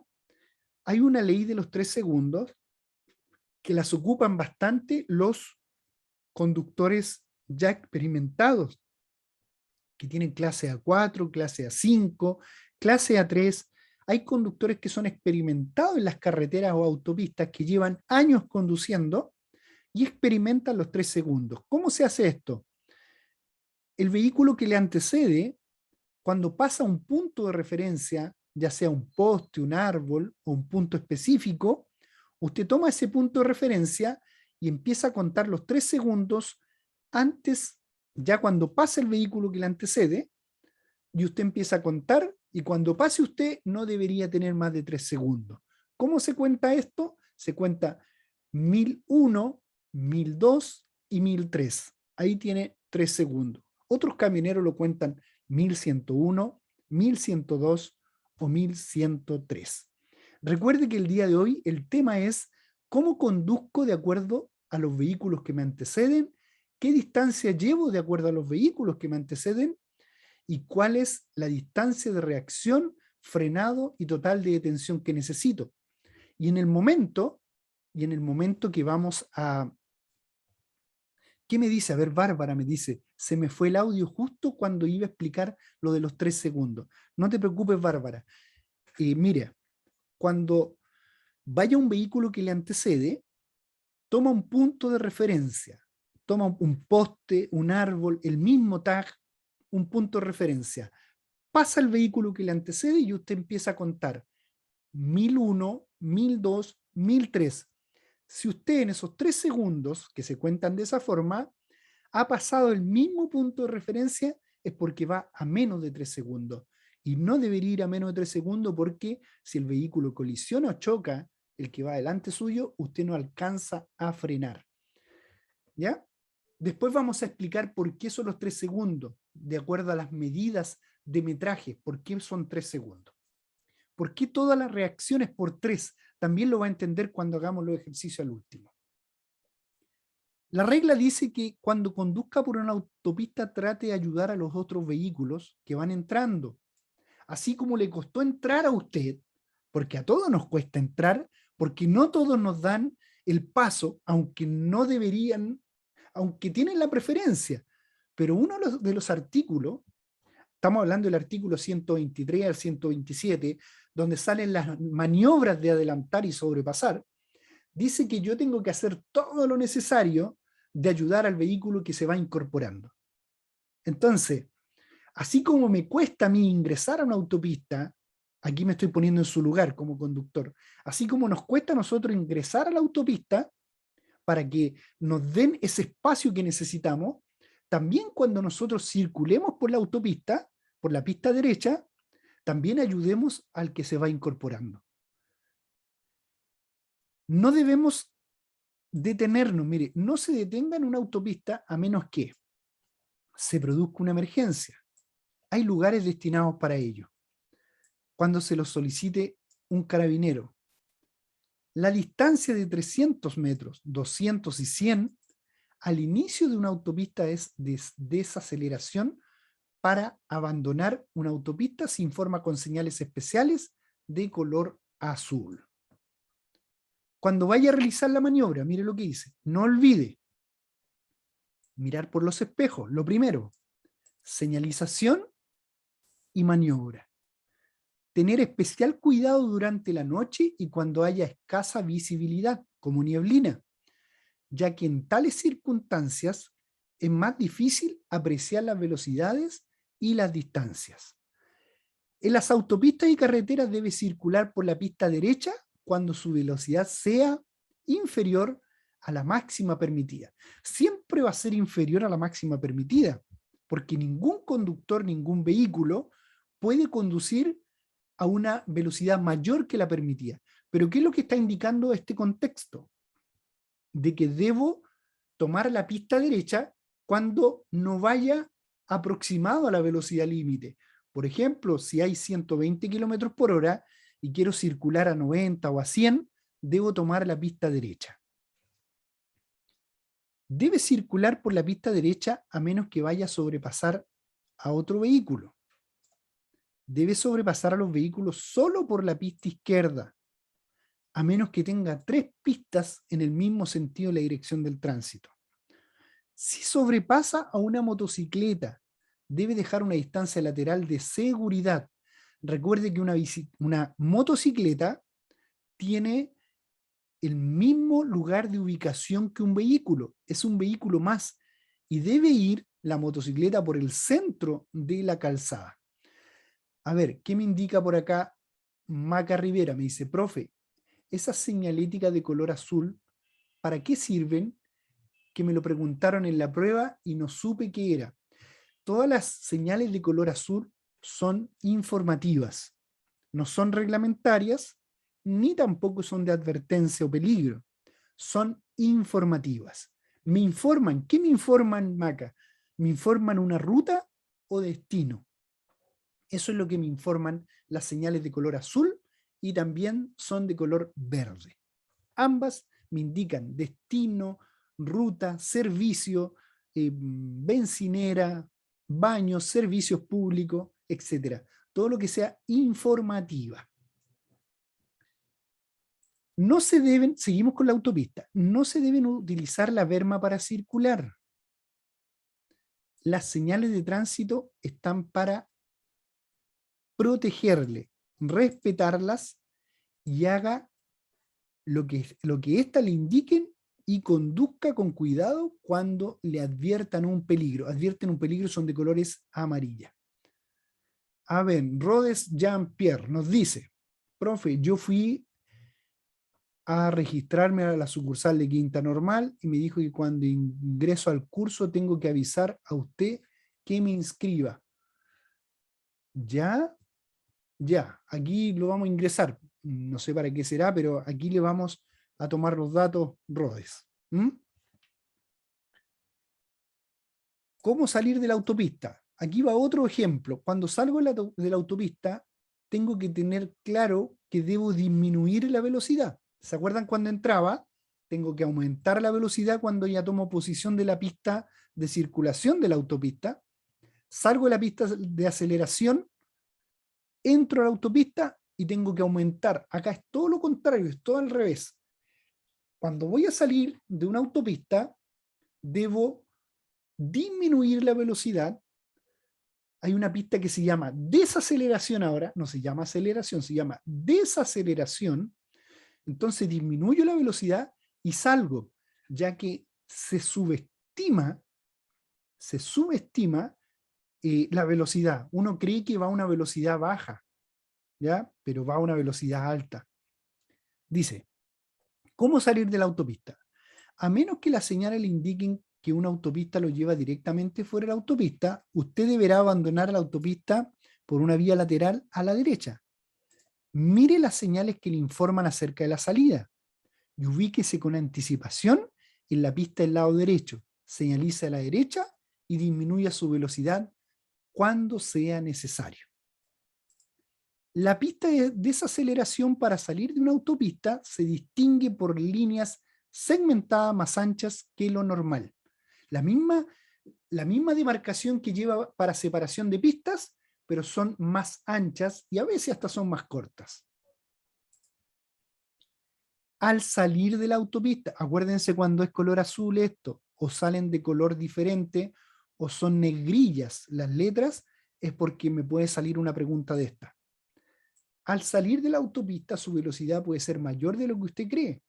hay una ley de los 3 segundos que las ocupan bastante los conductores ya experimentados, que tienen clase A4, clase A5, clase A3. Hay conductores que son experimentados en las carreteras o autopistas que llevan años conduciendo y experimentan los 3 segundos. ¿Cómo se hace esto? El vehículo que le antecede, cuando pasa un punto de referencia, ya sea un poste, un árbol o un punto específico, usted toma ese punto de referencia y empieza a contar los 3 segundos antes, ya cuando pasa el vehículo que le antecede, y usted empieza a contar, y cuando pase usted no debería tener más de 3 segundos. ¿Cómo se cuenta esto? Se cuenta 1001, 1002 y 1003. Ahí tiene 3 segundos. Otros camioneros lo cuentan 1101, 1102 o 1103. Recuerde que el día de hoy el tema es cómo conduzco de acuerdo a los vehículos que me anteceden, qué distancia llevo de acuerdo a los vehículos que me anteceden y cuál es la distancia de reacción, frenado y total de detención que necesito. Y en el momento que vamos a... ¿Qué me dice? A ver, Bárbara me dice, se me fue el audio justo cuando iba a explicar lo de los 3 segundos. No te preocupes, Bárbara. Mira, cuando vaya un vehículo que le antecede, toma un punto de referencia, toma un poste, un árbol, el mismo tag, un punto de referencia. Pasa el vehículo que le antecede y usted empieza a contar 1001, 1002, 1003. Si usted en esos 3 segundos, que se cuentan de esa forma, ha pasado el mismo punto de referencia, es porque va a menos de 3 segundos. Y no debería ir a menos de 3 segundos porque si el vehículo colisiona o choca, el que va delante suyo, usted no alcanza a frenar. ¿Ya? Después vamos a explicar por qué son los 3 segundos, de acuerdo a las medidas de metraje, por qué son 3 segundos. ¿Por qué todas las reacciones por 3? También lo va a entender cuando hagamos los ejercicios al último. La regla dice que cuando conduzca por una autopista trate de ayudar a los otros vehículos que van entrando. Así como le costó entrar a usted, porque a todos nos cuesta entrar, porque no todos nos dan el paso, aunque no deberían, aunque tienen la preferencia. Pero uno de los artículos, estamos hablando del artículo 123 al 127, donde salen las maniobras de adelantar y sobrepasar, dice que yo tengo que hacer todo lo necesario de ayudar al vehículo que se va incorporando. Entonces, así como me cuesta a mí ingresar a una autopista, aquí me estoy poniendo en su lugar como conductor, así como nos cuesta a nosotros ingresar a la autopista para que nos den ese espacio que necesitamos, también cuando nosotros circulemos por la autopista, por la pista derecha, también ayudemos al que se va incorporando. No debemos detenernos, mire, no se detenga en una autopista a menos que se produzca una emergencia. Hay lugares destinados para ello. Cuando se lo solicite un carabinero. La distancia de 300 metros, 200 y 100 al inicio de una autopista es desaceleración para abandonar una autopista. Se informa con señales especiales de color azul. Cuando vaya a realizar la maniobra, mire lo que dice. No olvide mirar por los espejos. Lo primero, señalización y maniobra. Tener especial cuidado durante la noche y cuando haya escasa visibilidad, como nieblina, ya que en tales circunstancias es más difícil apreciar las velocidades y las distancias. En las autopistas y carreteras debe circular por la pista derecha cuando su velocidad sea inferior a la máxima permitida. Siempre va a ser inferior a la máxima permitida, porque ningún conductor, ningún vehículo puede conducir a una velocidad mayor que la permitida. Pero ¿qué es lo que está indicando este contexto? De que debo tomar la pista derecha cuando no vaya aproximado a la velocidad límite. Por ejemplo, si hay 120 kilómetros por hora y quiero circular a 90 o a 100, debo tomar la pista derecha. Debe circular por la pista derecha a menos que vaya a sobrepasar a otro vehículo. Debe sobrepasar a los vehículos solo por la pista izquierda, a menos que tenga 3 pistas en el mismo sentido de la dirección del tránsito. Si sobrepasa a una motocicleta, debe dejar una distancia lateral de seguridad. Recuerde que una motocicleta tiene el mismo lugar de ubicación que un vehículo. Es un vehículo más y debe ir la motocicleta por el centro de la calzada. A ver, ¿qué me indica por acá Maca Rivera? Me dice, profe, esas señaléticas de color azul, ¿para qué sirven? Que me lo preguntaron en la prueba y no supe qué era. Todas las señales de color azul son informativas, no son reglamentarias, ni tampoco son de advertencia o peligro. Son informativas. Me informan. ¿Qué me informan, Maca? ¿Me informan una ruta o destino? Eso es lo que me informan las señales de color azul y también son de color verde. Ambas me indican destino, ruta, servicio, bencinera, baños, servicios públicos, etcétera. Todo lo que sea informativa. No se deben, seguimos con la autopista, no se deben utilizar la berma para circular. Las señales de tránsito están para protegerle, respetarlas y haga lo que ésta le indiquen y conduzca con cuidado cuando le adviertan un peligro. Advierten un peligro, son de colores amarilla. A ver, Rodes Jean-Pierre nos dice, profe, yo fui a registrarme a la sucursal de Quinta Normal y me dijo que cuando ingreso al curso tengo que avisar a usted que me inscriba. Ya, aquí lo vamos a ingresar. No sé para qué será, pero aquí le vamos a tomar los datos, Rodes. ¿Cómo salir de la autopista? Aquí va otro ejemplo. Cuando salgo de la autopista, tengo que tener claro que debo disminuir la velocidad. ¿Se acuerdan cuando entraba? Tengo que aumentar la velocidad cuando ya tomo posición de la pista de circulación de la autopista. Salgo de la pista de aceleración, entro a la autopista y tengo que aumentar. Acá es todo lo contrario, es todo al revés. Cuando voy a salir de una autopista, debo disminuir la velocidad. Hay una pista que se llama desaceleración ahora, no se llama aceleración, se llama desaceleración. Entonces disminuyo la velocidad y salgo, ya que se subestima la velocidad. Uno cree que va a una velocidad baja, ¿ya? Pero va a una velocidad alta. Dice, ¿cómo salir de la autopista? A menos que las señales le indiquen que una autopista lo lleva directamente fuera de la autopista, usted deberá abandonar la autopista por una vía lateral a la derecha. Mire las señales que le informan acerca de la salida y ubíquese con anticipación en la pista del lado derecho. Señalice a la derecha y disminuya su velocidad cuando sea necesario. La pista de desaceleración para salir de una autopista se distingue por líneas segmentadas más anchas que lo normal. La misma demarcación que lleva para separación de pistas, pero son más anchas y a veces hasta son más cortas. Al salir de la autopista, acuérdense cuando es color azul esto, o salen de color diferente, o son negrillas las letras, es porque me puede salir una pregunta de esta. Al salir de la autopista, su velocidad puede ser mayor de lo que usted cree.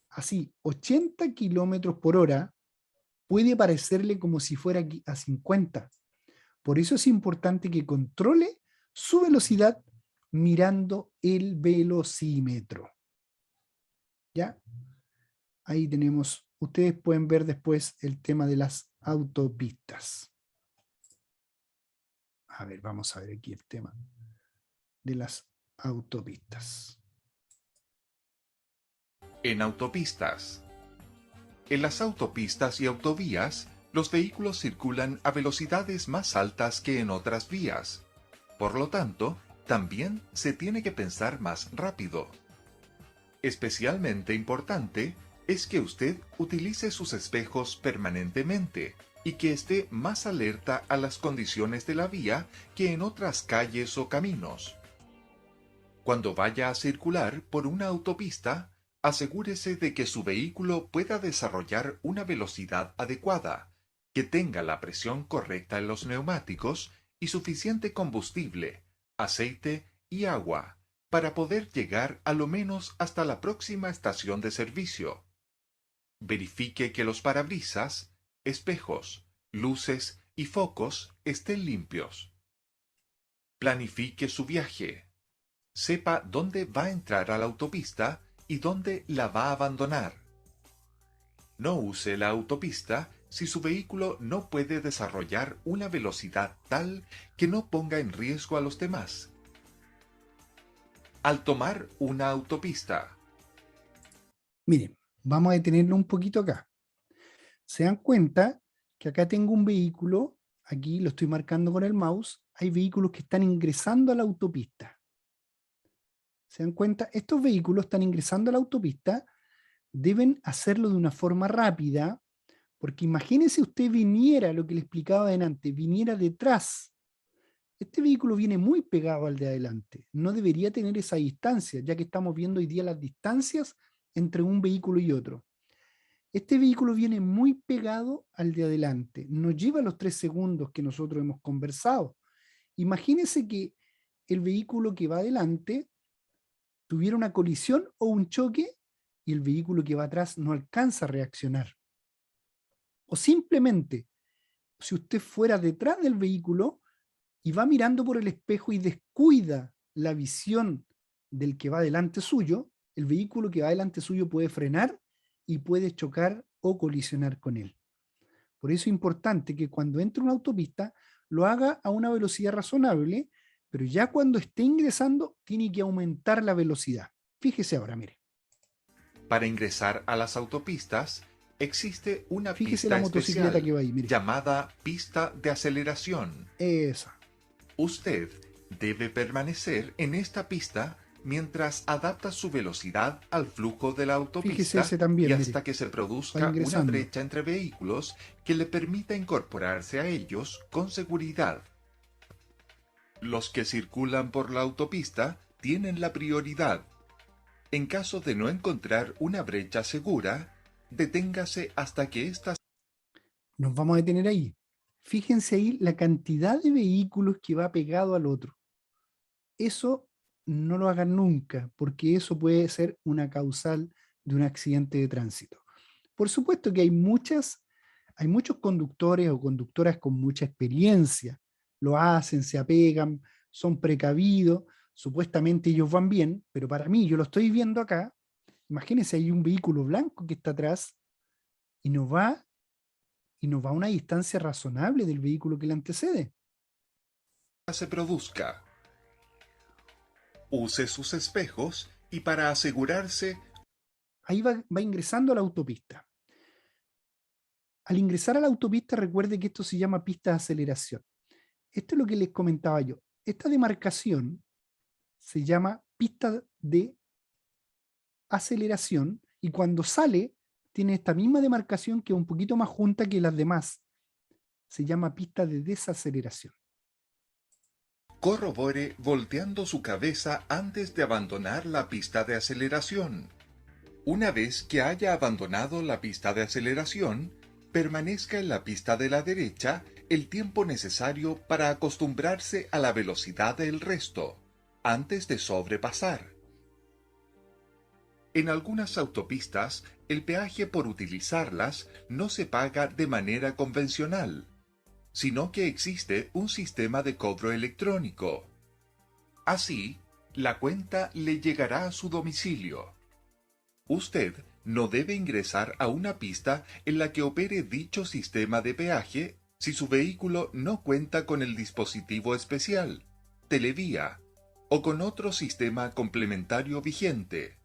Así, 80 kilómetros por hora puede parecerle como si fuera a 50. Por eso es importante que controle su velocidad mirando el velocímetro. ¿Ya? Ahí tenemos, ustedes pueden ver después el tema de las autopistas. A ver, vamos a ver aquí el tema de las autopistas. En autopistas. En las autopistas y autovías, los vehículos circulan a velocidades más altas que en otras vías. Por lo tanto, también se tiene que pensar más rápido. Especialmente importante es que usted utilice sus espejos permanentemente y que esté más alerta a las condiciones de la vía que en otras calles o caminos. Cuando vaya a circular por una autopista, asegúrese de que su vehículo pueda desarrollar una velocidad adecuada, que tenga la presión correcta en los neumáticos y suficiente combustible, aceite y agua para poder llegar a lo menos hasta la próxima estación de servicio. Verifique que los parabrisas, espejos, luces y focos estén limpios. Planifique su viaje. Sepa dónde va a entrar a la autopista y dónde la va a abandonar. No use la autopista si su vehículo no puede desarrollar una velocidad tal que no ponga en riesgo a los demás. Al tomar una autopista. Miren, vamos a detenerlo un poquito acá. Se dan cuenta que acá tengo un vehículo, aquí lo estoy marcando con el mouse, hay vehículos que están ingresando a la autopista. ¿Se dan cuenta? Estos vehículos están ingresando a la autopista, deben hacerlo de una forma rápida, porque imagínense usted viniera, lo que le explicaba adelante, viniera detrás. Este vehículo viene muy pegado al de adelante. No debería tener esa distancia, ya que estamos viendo hoy día las distancias entre un vehículo y otro. Este vehículo viene muy pegado al de adelante. No lleva los 3 segundos que nosotros hemos conversado. Imagínense que el vehículo que va adelante tuviera una colisión o un choque y el vehículo que va atrás no alcanza a reaccionar. O simplemente, si usted fuera detrás del vehículo y va mirando por el espejo y descuida la visión del que va delante suyo, el vehículo que va delante suyo puede frenar y puede chocar o colisionar con él. Por eso es importante que cuando entre una autopista lo haga a una velocidad razonable, pero ya cuando esté ingresando tiene que aumentar la velocidad. Fíjese ahora, mire. Para ingresar a las autopistas, existe una Fíjese la pista motocicleta que especial va ahí, mire. llamada pista de aceleración. Esa. Usted debe permanecer en esta pista mientras adapta su velocidad al flujo de la Fíjese autopista ese también, y mire. hasta que se Va produzca una ingresando. brecha entre vehículos que le permita incorporarse a ellos con seguridad. Los que circulan por la autopista tienen la prioridad. En caso de no encontrar una brecha segura, deténgase hasta que ésta. Nos vamos a detener ahí. Fíjense ahí la cantidad de vehículos que va pegado al otro. Eso no lo hagan nunca, porque eso puede ser una causal de un accidente de tránsito. Por supuesto que hay muchos conductores o conductoras con mucha experiencia. Lo hacen, se apegan, son precavidos, supuestamente ellos van bien, pero para mí, yo lo estoy viendo acá, imagínense, hay un vehículo blanco que está atrás y no va a una distancia razonable del vehículo que le antecede. se produzca. Use sus espejos y para asegurarse. Ahí va ingresando a la autopista. Al ingresar a la autopista, recuerde que esto se llama pista de aceleración. Esto es lo que les comentaba yo. Esta demarcación se llama pista de aceleración y cuando sale tiene esta misma demarcación que es un poquito más junta que las demás. Se llama pista de desaceleración. Corrobore volteando su cabeza antes de abandonar la pista de aceleración. Una vez que haya abandonado la pista de aceleración, permanezca en la pista de la derecha el tiempo necesario para acostumbrarse a la velocidad del resto, antes de sobrepasar. En algunas autopistas, el peaje por utilizarlas no se paga de manera convencional, sino que existe un sistema de cobro electrónico. Así, la cuenta le llegará a su domicilio. Usted no debe ingresar a una pista en la que opere dicho sistema de peaje si su vehículo no cuenta con el dispositivo especial, Televía, o con otro sistema complementario vigente.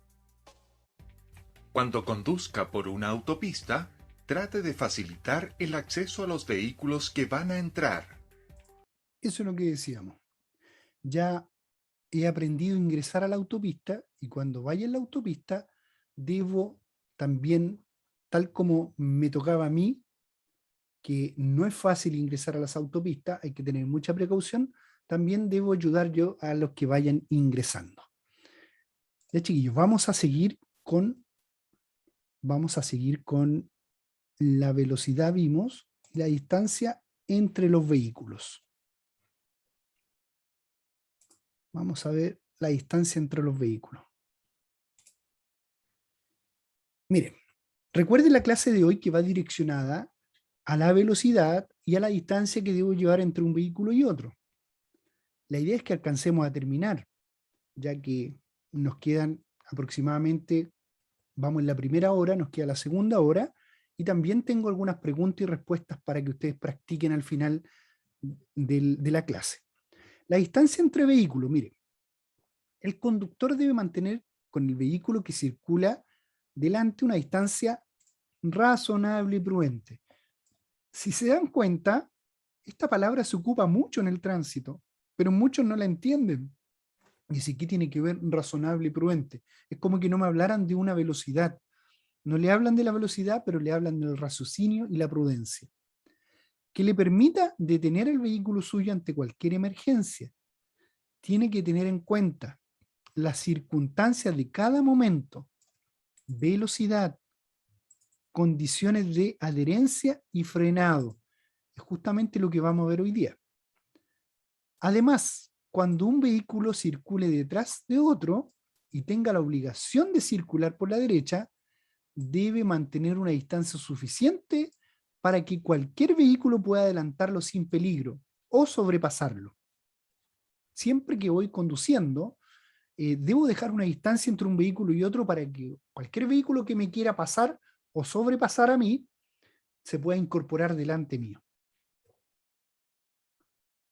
Cuando conduzca por una autopista, trate de facilitar el acceso a los vehículos que van a entrar. Eso es lo que decíamos. Ya he aprendido a ingresar a la autopista y cuando vaya en la autopista debo también, tal como me tocaba a mí, que no es fácil ingresar a las autopistas, hay que tener mucha precaución, también debo ayudar yo a los que vayan ingresando. Ya, chiquillos, vamos a seguir con la velocidad, vimos, y la distancia entre los vehículos. Vamos a ver la distancia entre los vehículos. Miren, recuerden la clase de hoy que va direccionada a la velocidad y a la distancia que debo llevar entre un vehículo y otro. La idea es que alcancemos a terminar, ya que nos quedan aproximadamente, vamos en la primera hora, nos queda la segunda hora, y también tengo algunas preguntas y respuestas para que ustedes practiquen al final de la clase. La distancia entre vehículos, miren, el conductor debe mantener con el vehículo que circula delante una distancia razonable y prudente. Si se dan cuenta, Esta palabra se ocupa mucho en el tránsito, pero muchos no la entienden. Dice, ¿qué tiene que ver razonable y prudente? Es como que no me hablaran de una velocidad. No le hablan de la velocidad, pero le hablan del raciocinio y la prudencia, que le permita detener el vehículo suyo ante cualquier emergencia. Tiene que tener en cuenta las circunstancias de cada momento, velocidad, condiciones de adherencia y frenado. Es justamente lo que vamos a ver hoy día. Además, cuando un vehículo circule detrás de otro y tenga la obligación de circular por la derecha, debe mantener una distancia suficiente para que cualquier vehículo pueda adelantarlo sin peligro o sobrepasarlo. Siempre que voy conduciendo, debo dejar una distancia entre un vehículo y otro para que cualquier vehículo que me quiera pasar o sobrepasar a mí se pueda incorporar delante mío.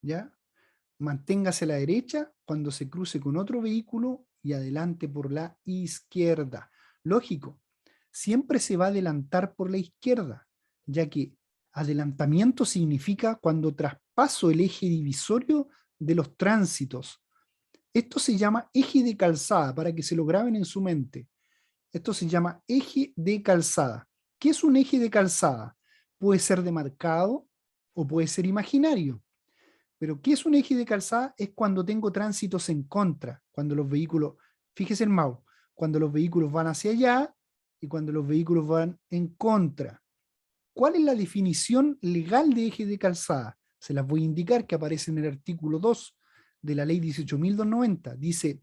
¿Ya? Manténgase a la derecha cuando se cruce con otro vehículo y adelante por la izquierda. Lógico, siempre se va a adelantar por la izquierda, ya que adelantamiento significa cuando traspaso el eje divisorio de los tránsitos. Esto se llama eje de calzada, para que se lo graben en su mente. Esto se llama eje de calzada. ¿Qué es un eje de calzada? Puede ser demarcado o puede ser imaginario. Pero ¿qué es un eje de calzada? Es cuando tengo tránsitos en contra, cuando los vehículos, fíjese el mouse, cuando los vehículos van hacia allá y cuando los vehículos van en contra. ¿Cuál es la definición legal de eje de calzada? Se las voy a indicar, que aparece en el artículo 2 de la ley 18.290. Dice,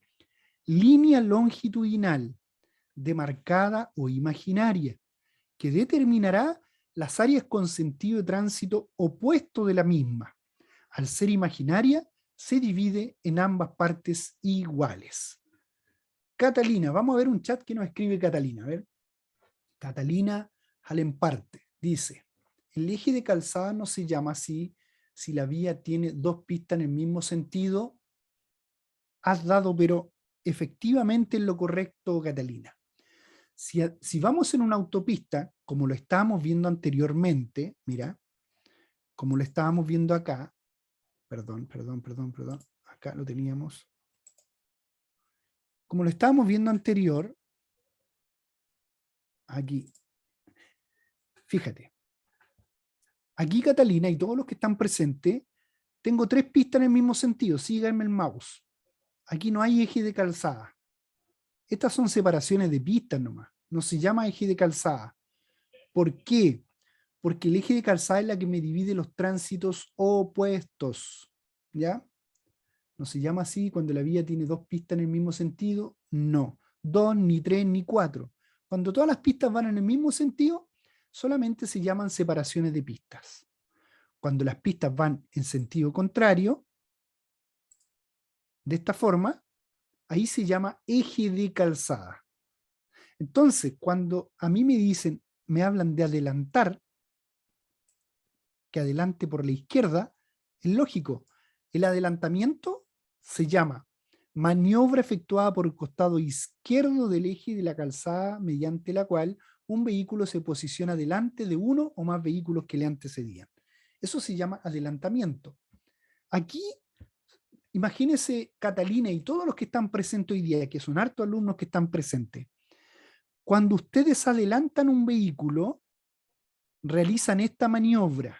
línea longitudinal, demarcada o imaginaria, que determinará las áreas con sentido de tránsito opuesto de la misma. Al ser imaginaria, se divide en ambas partes iguales. Catalina, vamos a ver un chat que nos escribe Catalina. A ver, Catalina Alemparte dice, el eje de calzada no se llama así si la vía tiene dos pistas en el mismo sentido. Has dado, pero efectivamente en lo correcto, Catalina. Si vamos en una autopista, como lo estábamos viendo anteriormente, mira, como lo estábamos viendo acá, perdón, acá lo teníamos. Como lo estábamos viendo anterior, aquí, fíjate, aquí Catalina y todos los que están presentes, tengo tres pistas en el mismo sentido, síganme el mouse. Aquí no hay eje de calzada. Estas son separaciones de pistas nomás, no se llama eje de calzada. ¿Por qué? Porque el eje de calzada es la que me divide los tránsitos opuestos, ¿ya? No se llama así cuando la vía tiene dos pistas en el mismo sentido, no. Dos, ni tres, ni cuatro. Cuando todas las pistas van en el mismo sentido, solamente se llaman separaciones de pistas. Cuando las pistas van en sentido contrario, de esta forma, ahí se llama eje de calzada. Entonces, cuando a mí me dicen, me hablan de adelantar, que adelante por la izquierda, es lógico. El adelantamiento se llama maniobra efectuada por el costado izquierdo del eje de la calzada mediante la cual un vehículo se posiciona delante de uno o más vehículos que le antecedían. Eso se llama adelantamiento. Aquí, imagínense Catalina y todos los que están presentes hoy día, que son hartos alumnos que están presentes. Cuando ustedes adelantan un vehículo, realizan esta maniobra.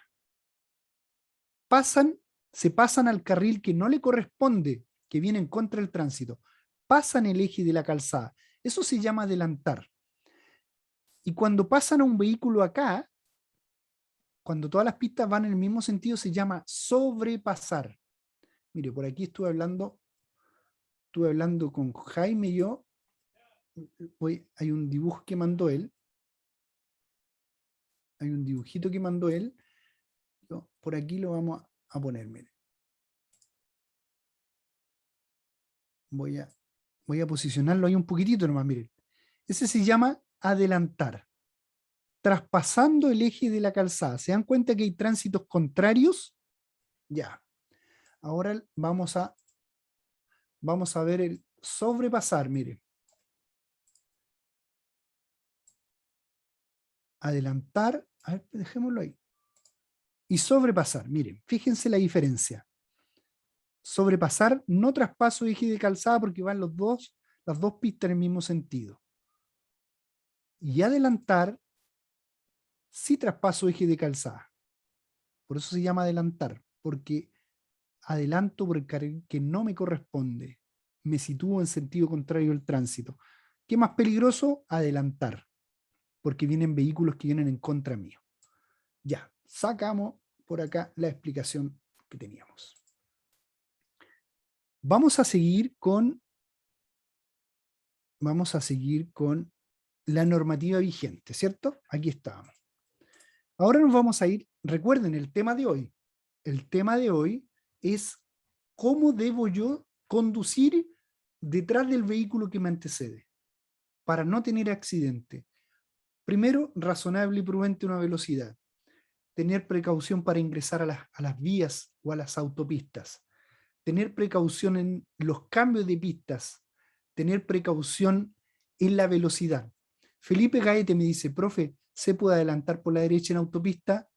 Se pasan al carril que no le corresponde, que viene en contra del tránsito. Pasan el eje de la calzada. Eso se llama adelantar. Y cuando pasan a un vehículo acá, cuando todas las pistas van en el mismo sentido, se llama sobrepasar. Mire, por aquí estuve hablando con Jaime y yo. Hay un dibujo que mandó él. Hay un dibujito que mandó él. Por aquí lo vamos a poner, mire. Voy a posicionarlo ahí un poquitito nomás, miren. Ese se llama adelantar, traspasando el eje de la calzada. ¿Se dan cuenta que hay tránsitos contrarios? Ya. Ahora vamos a ver el sobrepasar, miren. Adelantar, a ver, dejémoslo ahí. y sobrepasar. Miren, fíjense la diferencia. Sobrepasar, no traspaso eje de calzada porque van las dos pistas en el mismo sentido. Y adelantar, sí traspaso eje de calzada. Por eso se llama adelantar, porque adelanto por el carril que no me corresponde. Me sitúo en sentido contrario al tránsito. ¿Qué más peligroso? Adelantar, porque vienen vehículos que vienen en contra mío. Ya, sacamos por acá la explicación que teníamos. Vamos a seguir con la normativa vigente, ¿cierto? Aquí estábamos. Ahora nos vamos a ir, recuerden el tema de hoy. El tema de hoy es cómo debo yo conducir detrás del vehículo que me antecede para no tener accidente. Primero, razonable y prudente una velocidad. Tener precaución para ingresar a las vías o a las autopistas. Tener precaución en los cambios de pistas. Tener precaución en la velocidad. Felipe Gaete me dice, profe, ¿se puede adelantar por la derecha en autopista?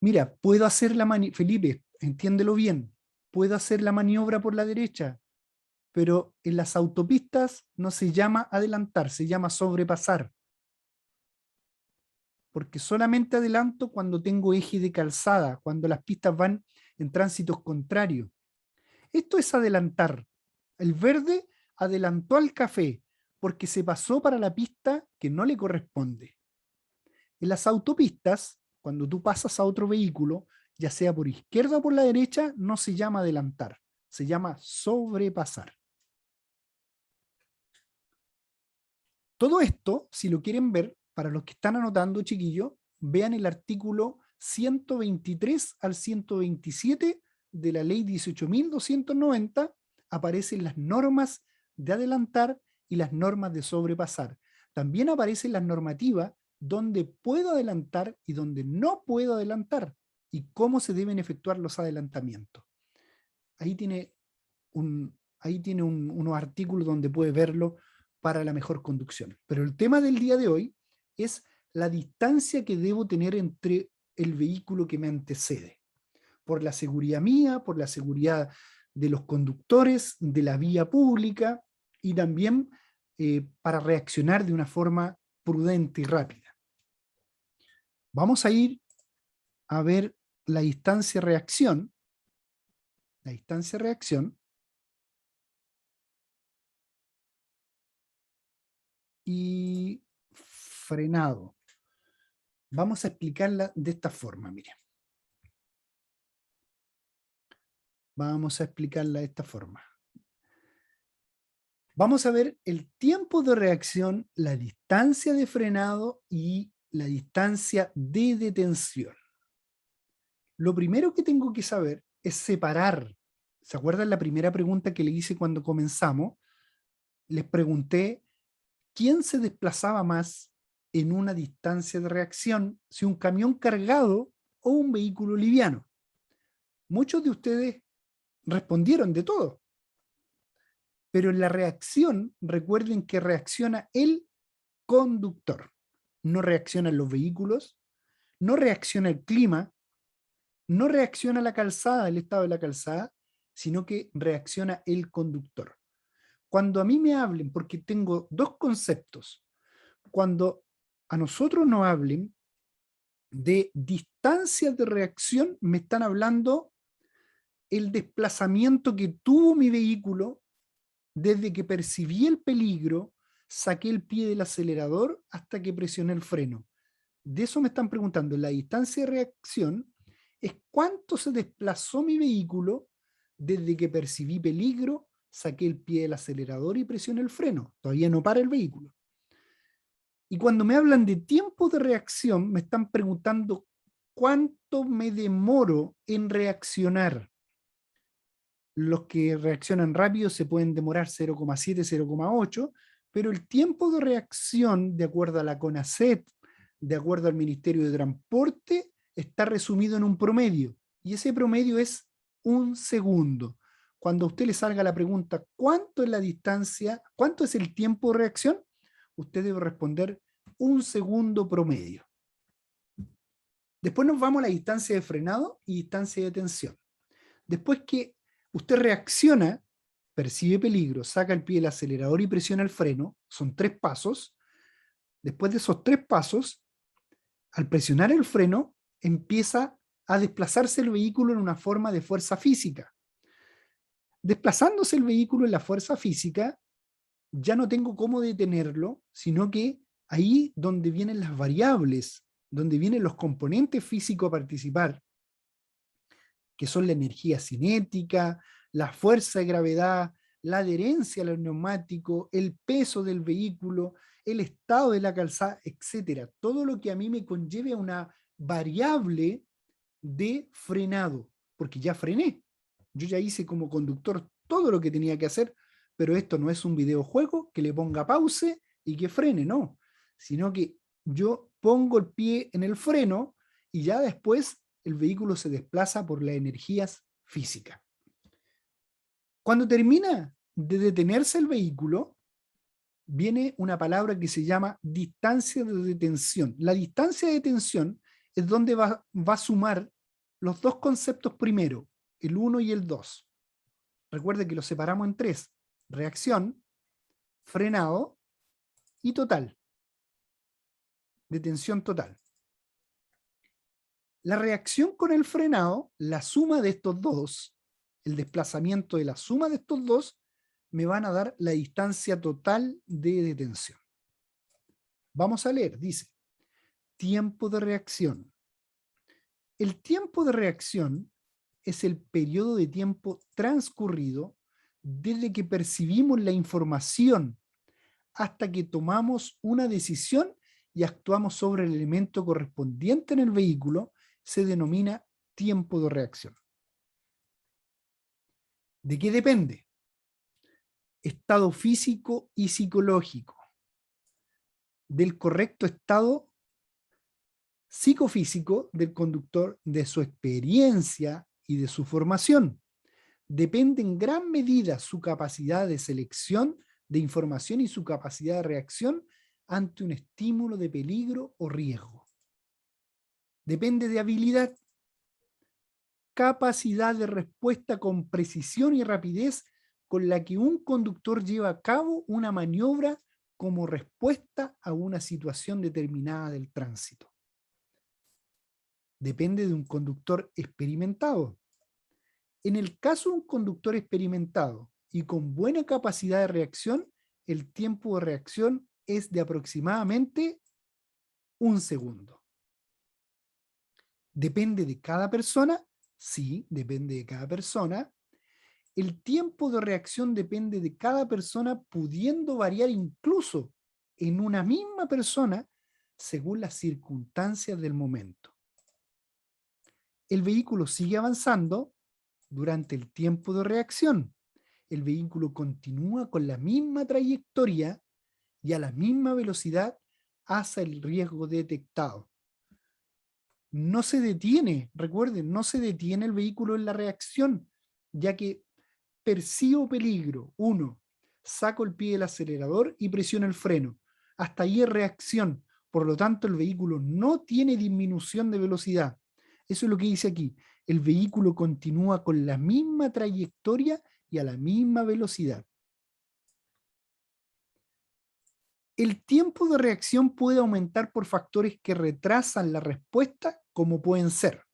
Mira, puedo hacer la maniobra, Felipe, entiéndelo bien, puedo hacer la maniobra por la derecha, pero en las autopistas no se llama adelantar, se llama sobrepasar. Porque solamente adelanto cuando tengo eje de calzada, cuando las pistas van en tránsitos contrarios. Esto es adelantar. El verde adelantó al café porque se pasó para la pista que no le corresponde. En las autopistas, cuando tú pasas a otro vehículo, ya sea por izquierda o por la derecha, no se llama adelantar, se llama sobrepasar. Todo esto, si lo quieren ver, para los que están anotando, chiquillos, vean el artículo 123 al 127 de la ley 18.290, aparecen las normas de adelantar y las normas de sobrepasar. También aparecen las normativas donde puedo adelantar y donde no puedo adelantar y cómo se deben efectuar los adelantamientos. Ahí tiene unos artículos donde puede verlo para la mejor conducción. Pero el tema del día de hoy es la distancia que debo tener entre el vehículo que me antecede. Por la seguridad mía, por la seguridad de los conductores, de la vía pública y también para reaccionar de una forma prudente y rápida. Vamos a ir a ver la distancia reacción. La distancia reacción. Y frenado. Vamos a explicarla de esta forma, miren. Vamos a explicarla de esta forma. Vamos a ver el tiempo de reacción, la distancia de frenado y la distancia de detención. Lo primero que tengo que saber es separar. ¿Se acuerdan la primera pregunta que le hice cuando comenzamos? Les pregunté quién se desplazaba más en una distancia de reacción, si un camión cargado o un vehículo liviano. Muchos de ustedes respondieron de todo. Pero en la reacción, recuerden que reacciona el conductor. No reaccionan los vehículos, no reacciona el clima, no reacciona la calzada, el estado de la calzada, sino que reacciona el conductor. Cuando a mí me hablen, porque tengo dos conceptos, cuando a nosotros nos hablen de distancias de reacción, me están hablando el desplazamiento que tuvo mi vehículo desde que percibí el peligro, saqué el pie del acelerador hasta que presioné el freno. De eso me están preguntando. La distancia de reacción es cuánto se desplazó mi vehículo desde que percibí peligro, saqué el pie del acelerador y presioné el freno. Todavía no para el vehículo. Y cuando me hablan de tiempo de reacción, me están preguntando cuánto me demoro en reaccionar. Los que reaccionan rápido se pueden demorar 0,7, 0,8, pero el tiempo de reacción, de acuerdo a la CONACET, de acuerdo al Ministerio de Transporte, está resumido en un promedio, y ese promedio es 1 segundo. Cuando a usted le salga la pregunta, ¿cuánto es la distancia, cuánto es el tiempo de reacción? Usted debe responder 1 segundo promedio. Después nos vamos a la distancia de frenado y distancia de detención. Después que usted reacciona, percibe peligro, saca el pie del acelerador y presiona el freno, son 3 pasos. Después de esos 3 pasos, al presionar el freno, empieza a desplazarse el vehículo en una forma de fuerza física. Desplazándose el vehículo en la fuerza física, ya no tengo cómo detenerlo, sino que ahí donde vienen las variables, donde vienen los componentes físicos a participar, que son la energía cinética, la fuerza de gravedad, la adherencia a los neumáticos, el peso del vehículo, el estado de la calzada, etcétera. Todo lo que a mí me conlleve a una variable de frenado, porque ya frené. Yo ya hice como conductor todo lo que tenía que hacer, pero esto no es un videojuego que le ponga pause y que frene, no, sino que yo pongo el pie en el freno y ya después el vehículo se desplaza por las energías físicas. Cuando termina de detenerse el vehículo, viene una palabra que se llama distancia de detención. La distancia de detención es donde va a sumar los dos conceptos primero, el 1 y el 2. Recuerde que los separamos en 3: reacción, frenado y total. Detención total. La reacción con el frenado, la suma de estos dos, el desplazamiento de la suma de estos dos, me van a dar la distancia total de detención. Vamos a leer, dice, tiempo de reacción. El tiempo de reacción es el periodo de tiempo transcurrido desde que percibimos la información hasta que tomamos una decisión y actuamos sobre el elemento correspondiente en el vehículo, se denomina tiempo de reacción. ¿De qué depende? Estado físico y psicológico, del correcto estado psicofísico del conductor, de su experiencia y de su formación. Depende en gran medida su capacidad de selección de información y su capacidad de reacción ante un estímulo de peligro o riesgo. Depende de habilidad, capacidad de respuesta con precisión y rapidez con la que un conductor lleva a cabo una maniobra como respuesta a una situación determinada del tránsito. Depende de un conductor experimentado. En el caso de un conductor experimentado y con buena capacidad de reacción, el tiempo de reacción es de aproximadamente 1 segundo. ¿Depende de cada persona? Sí, depende de cada persona. El tiempo de reacción depende de cada persona, pudiendo variar incluso en una misma persona según las circunstancias del momento. El vehículo sigue avanzando durante el tiempo de reacción. El vehículo continúa con la misma trayectoria y a la misma velocidad hacia el riesgo detectado. No se detiene, recuerden, no se detiene el vehículo en la reacción, ya que percibo peligro. 1. Saco el pie del acelerador y presiono el freno. Hasta ahí es reacción. Por lo tanto, el vehículo no tiene disminución de velocidad. Eso es lo que dice aquí. El vehículo continúa con la misma trayectoria y a la misma velocidad. El tiempo de reacción puede aumentar por factores que retrasan la respuesta, como pueden ser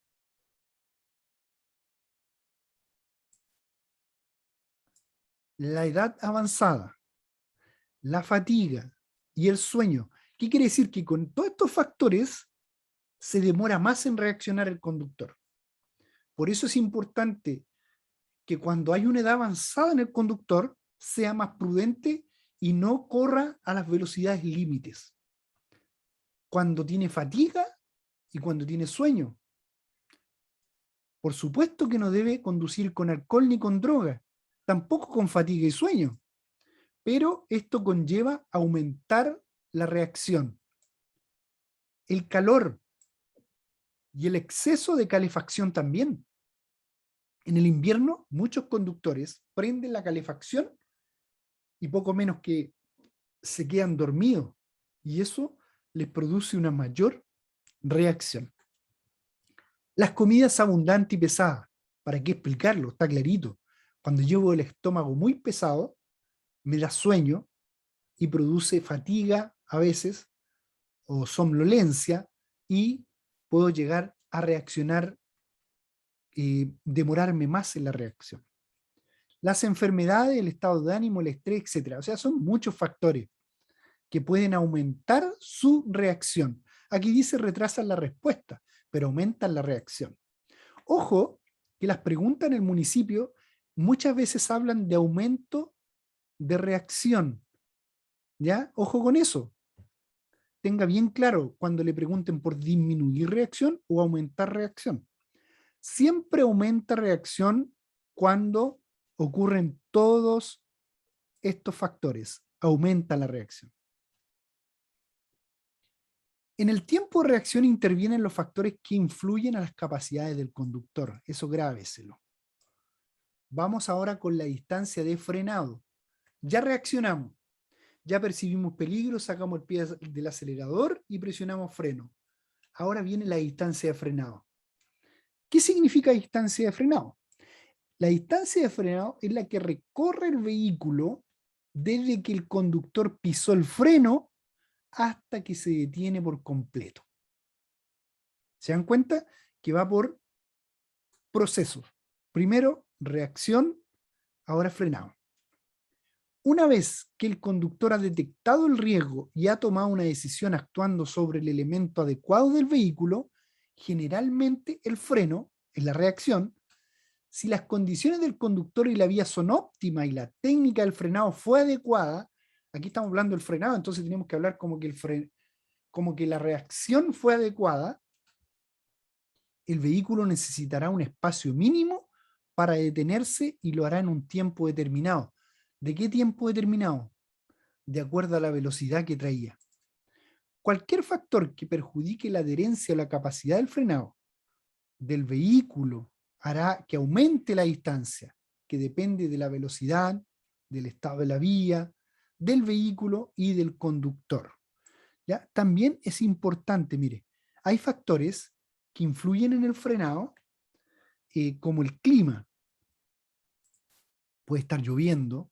la edad avanzada, la fatiga y el sueño. ¿Qué quiere decir? Que con todos estos factores se demora más en reaccionar el conductor. Por eso es importante que cuando hay una edad avanzada en el conductor, sea más prudente y no corra a las velocidades límites. Cuando tiene fatiga y cuando tiene sueño. Por supuesto que no debe conducir con alcohol ni con droga, tampoco con fatiga y sueño. Pero esto conlleva aumentar la reacción. El calor y el exceso de calefacción también. En el invierno, muchos conductores prenden la calefacción y poco menos que se quedan dormidos. Y eso les produce una mayor reacción. Las comidas abundantes y pesadas. ¿Para qué explicarlo? Está clarito. Cuando llevo el estómago muy pesado, me da sueño y produce fatiga a veces o somnolencia y puedo llegar a reaccionar y demorarme más en la reacción. Las enfermedades, el estado de ánimo, el estrés, etcétera. O sea, son muchos factores que pueden aumentar su reacción. Aquí dice retrasan la respuesta, pero aumentan la reacción. Ojo, que las preguntas en el municipio muchas veces hablan de aumento de reacción. ¿Ya? Ojo con eso. Tenga bien claro cuando le pregunten por disminuir reacción o aumentar reacción. Siempre aumenta reacción cuando ocurren todos estos factores. Aumenta la reacción. En el tiempo de reacción intervienen los factores que influyen a las capacidades del conductor. Eso grábeselo. Vamos ahora con la distancia de frenado. Ya reaccionamos. Ya percibimos peligro, sacamos el pie del acelerador y presionamos freno. Ahora viene la distancia de frenado. ¿Qué significa distancia de frenado? La distancia de frenado es la que recorre el vehículo desde que el conductor pisó el freno hasta que se detiene por completo. ¿Se dan cuenta? Que va por procesos. Primero, reacción, ahora frenado. Una vez que el conductor ha detectado el riesgo y ha tomado una decisión actuando sobre el elemento adecuado del vehículo, generalmente el freno, en la reacción, si las condiciones del conductor y la vía son óptimas y la técnica del frenado fue adecuada, aquí estamos hablando del frenado, entonces tenemos que hablar como que la reacción fue adecuada, el vehículo necesitará un espacio mínimo para detenerse y lo hará en un tiempo determinado. ¿De qué tiempo determinado? De acuerdo a la velocidad que traía. Cualquier factor que perjudique la adherencia o la capacidad del frenado del vehículo hará que aumente la distancia, que depende de la velocidad, del estado de la vía, del vehículo y del conductor. ¿Ya? También es importante, mire, hay factores que influyen en el frenado, como el clima. Puede estar lloviendo,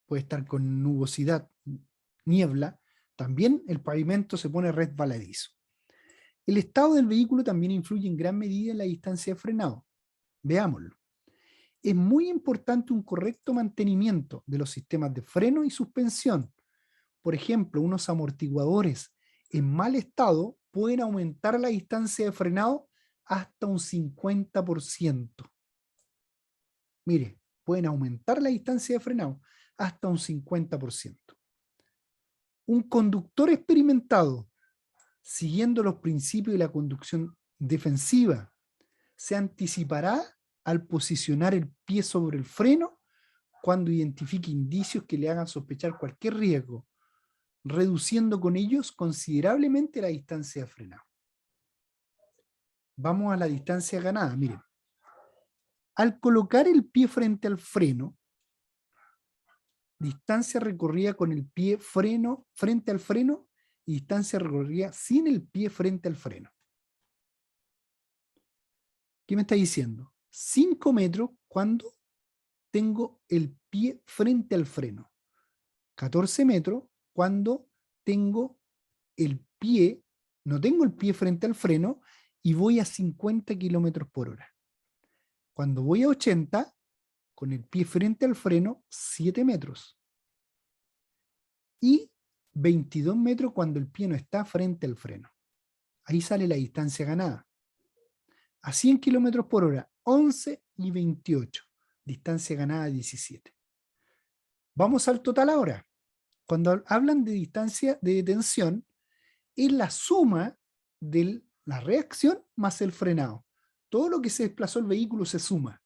puede estar con nubosidad, niebla, también el pavimento se pone resbaladizo. El estado del vehículo también influye en gran medida en la distancia de frenado. Veámoslo. Es muy importante un correcto mantenimiento de los sistemas de freno y suspensión. Por ejemplo, unos amortiguadores en mal estado pueden aumentar la distancia de frenado hasta un 50%. Mire, pueden aumentar la distancia de frenado hasta un 50%. Un conductor experimentado, siguiendo los principios de la conducción defensiva, se anticipará al posicionar el pie sobre el freno cuando identifique indicios que le hagan sospechar cualquier riesgo, reduciendo con ellos considerablemente la distancia de frenado. Vamos a la distancia ganada. Miren, al colocar el pie frente al freno, distancia recorrida con el pie frente al freno y distancia recorrida sin el pie frente al freno. ¿Qué me está diciendo? 5 metros cuando tengo el pie frente al freno. 14 metros cuando tengo el pie, no tengo el pie frente al freno y voy a 50 kilómetros por hora. Cuando voy a 80, con el pie frente al freno, 7 metros. Y 22 metros cuando el pie no está frente al freno. Ahí sale la distancia ganada. A 100 kilómetros por hora, 11 y 28. Distancia ganada, 17. Vamos al total ahora. Cuando hablan de distancia de detención, es la suma de la reacción más el frenado. Todo lo que se desplazó el vehículo se suma.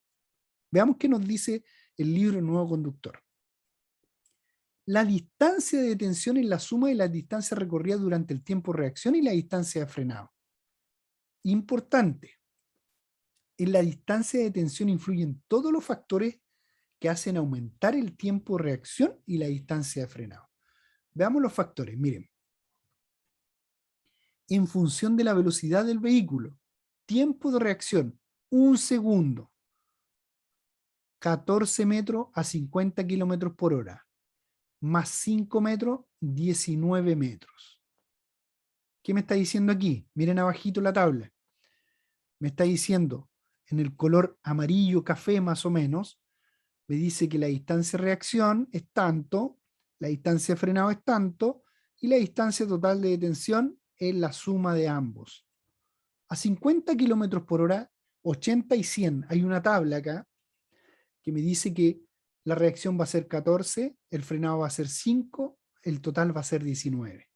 Veamos qué nos dice el libro Nuevo Conductor. La distancia de detención es la suma de las distancias recorridas durante el tiempo de reacción y la distancia de frenado. Importante. En la distancia de detención influyen todos los factores que hacen aumentar el tiempo de reacción y la distancia de frenado. Veamos los factores. Miren. En función de la velocidad del vehículo, tiempo de reacción, 1 segundo. 14 metros a 50 kilómetros por hora. Más 5 metros, 19 metros. ¿Qué me está diciendo aquí? Miren abajito la tabla. Me está diciendo, en el color amarillo café más o menos, me dice que la distancia de reacción es tanto, la distancia de frenado es tanto, y la distancia total de detención es la suma de ambos. A 50 kilómetros por hora, 80 y 100, hay una tabla acá que me dice que la reacción va a ser 14, el frenado va a ser 5, el total va a ser 19.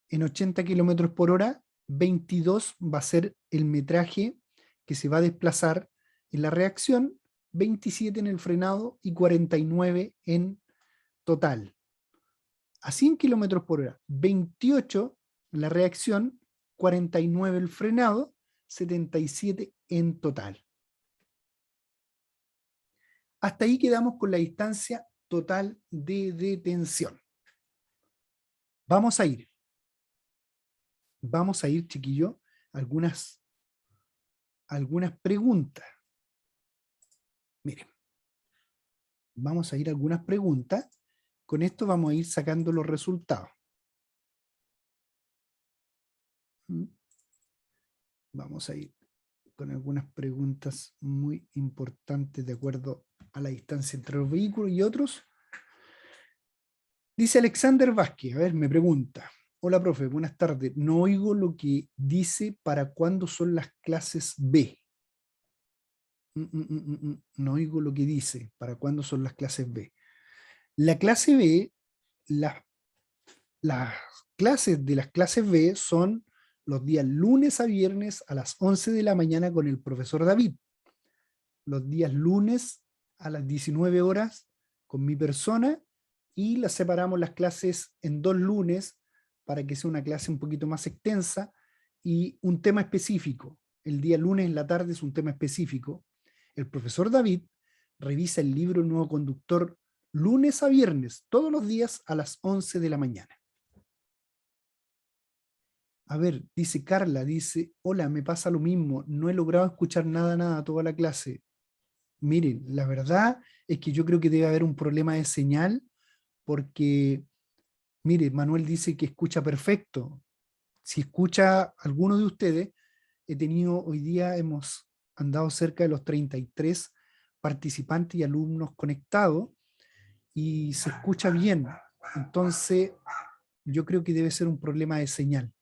En 80 kilómetros por hora, 22 va a ser el metraje que se va a desplazar en la reacción, 27 en el frenado y 49 en total. A 100 kilómetros por hora, 28 la reacción, 49 el frenado, 77 en total. Hasta ahí quedamos con la distancia total de detención. Vamos a ir, chiquillo, algunas preguntas. Miren, vamos a ir a algunas preguntas. Con esto vamos a ir sacando los resultados. Vamos a ir con algunas preguntas muy importantes de acuerdo a la distancia entre los vehículos y otros. Dice Alexander Vázquez, a ver, me pregunta. Hola, profe, buenas tardes. No oigo lo que dice para cuándo son las clases B. No oigo lo que dice para cuándo son las clases B. La clase B, las clases de las clases B son los días lunes a viernes a las 11 de la mañana con el profesor David. Los días lunes a las 19 horas con mi persona, y las separamos las clases en 2 lunes para que sea una clase un poquito más extensa y un tema específico. El día lunes en la tarde es un tema específico. El profesor David revisa el libro Nuevo Conductor lunes a viernes, todos los días a las 11 de la mañana. A ver, dice Carla, dice, hola, me pasa lo mismo, no he logrado escuchar nada toda la clase. Miren, la verdad es que yo creo que debe haber un problema de señal, porque, mire, Manuel dice que escucha perfecto. Si escucha alguno de ustedes, hoy día hemos andado cerca de los 33 participantes y alumnos conectados, y se escucha bien. Entonces, yo creo que debe ser un problema de señal.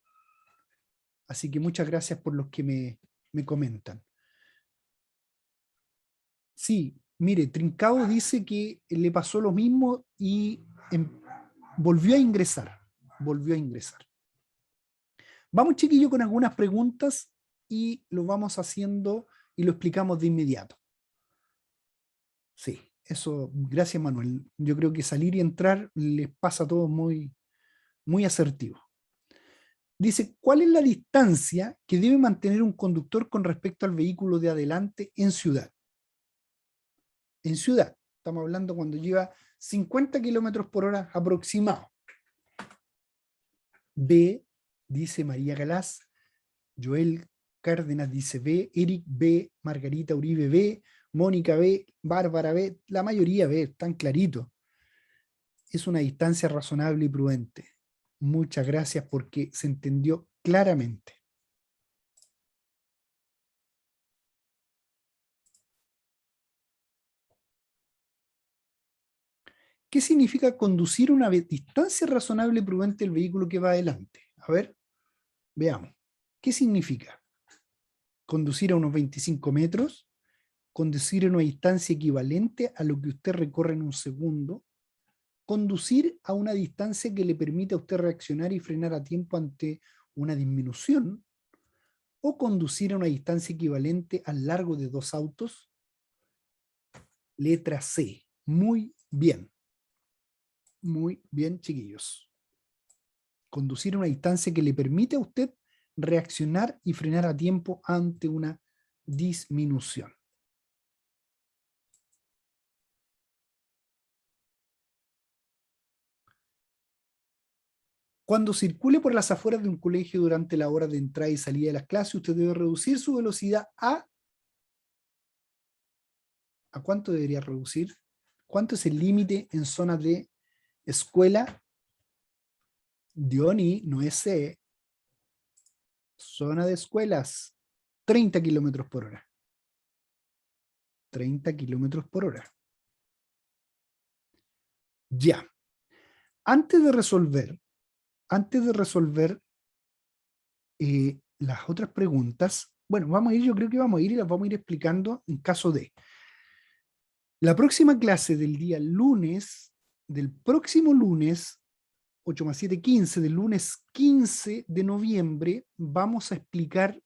Así que muchas gracias por los que me comentan. Sí, mire, Trincao dice que le pasó lo mismo y volvió a ingresar. Vamos, chiquillos, con algunas preguntas y lo vamos haciendo y lo explicamos de inmediato. Sí, eso, gracias, Manuel. Yo creo que salir y entrar les pasa a todos muy, muy asertivo. Dice, ¿cuál es la distancia que debe mantener un conductor con respecto al vehículo de adelante en ciudad? En ciudad, estamos hablando cuando lleva 50 kilómetros por hora aproximado. B, dice María Galás. Joel Cárdenas dice B, Eric B, Margarita Uribe B, Mónica B, Bárbara B, la mayoría B, tan clarito. Es una distancia razonable y prudente. Muchas gracias porque se entendió claramente. ¿Qué significa conducir una distancia razonable y prudente el vehículo que va adelante? A ver, veamos. ¿Qué significa? Conducir a unos 25 metros, conducir a una distancia equivalente a lo que usted recorre en un segundo, conducir a una distancia que le permita a usted reaccionar y frenar a tiempo ante una disminución, o conducir a una distancia equivalente al largo de 2 autos. Letra C. Muy bien, chiquillos. Conducir a una distancia que le permite a usted reaccionar y frenar a tiempo ante una disminución. Cuando circule por las afueras de un colegio durante la hora de entrada y salida de las clases, usted debe reducir su velocidad ¿a cuánto debería reducir? ¿Cuánto es el límite en zonas de escuela? Diony, no es C. Zona de escuelas. 30 kilómetros por hora. 30 kilómetros por hora. Ya. Antes de resolver las otras preguntas, bueno, yo creo que vamos a ir y las vamos a ir explicando en caso de. La próxima clase del día lunes, del próximo lunes, 8 más 7, 15, del lunes 15 de noviembre, vamos a explicar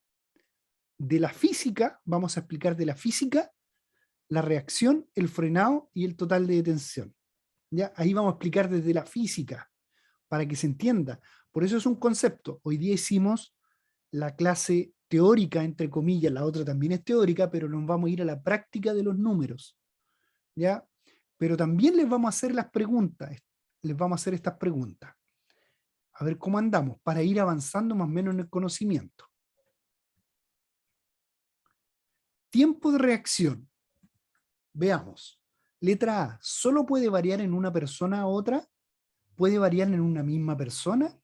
de la física, la reacción, el frenado y el total de detención. ¿Ya? Ahí vamos a explicar desde la física, para que se entienda. Por eso es un concepto. Hoy día hicimos la clase teórica, entre comillas, la otra también es teórica, pero nos vamos a ir a la práctica de los números. ¿Ya? Pero también les vamos a hacer las preguntas, les vamos a hacer estas preguntas. A ver cómo andamos, para ir avanzando más o menos en el conocimiento. Tiempo de reacción. Veamos. Letra A, ¿solo puede variar en una persona a otra? ¿Puede variar en una misma persona?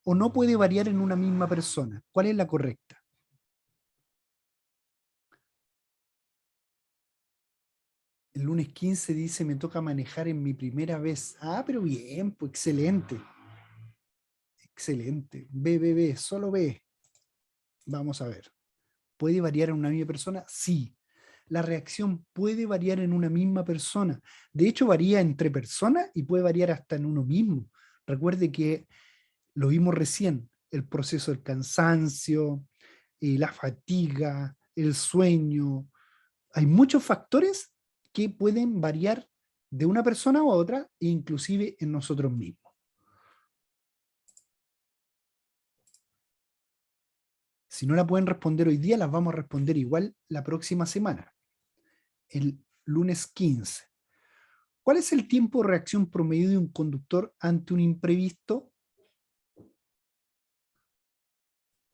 ¿O no puede variar en una misma persona? ¿Cuál es la correcta? El lunes 15 dice, me toca manejar en mi primera vez. Ah, pero bien, pues excelente. Excelente. B, solo B. Vamos a ver. ¿Puede variar en una misma persona? Sí. La reacción puede variar en una misma persona. De hecho, varía entre personas y puede variar hasta en uno mismo. Recuerde que lo vimos recién, el proceso del cansancio, la fatiga, el sueño. Hay muchos factores que pueden variar de una persona a otra, e inclusive en nosotros mismos. Si no la pueden responder hoy día, las vamos a responder igual la próxima semana, el lunes 15. ¿Cuál es el tiempo de reacción promedio de un conductor ante un imprevisto?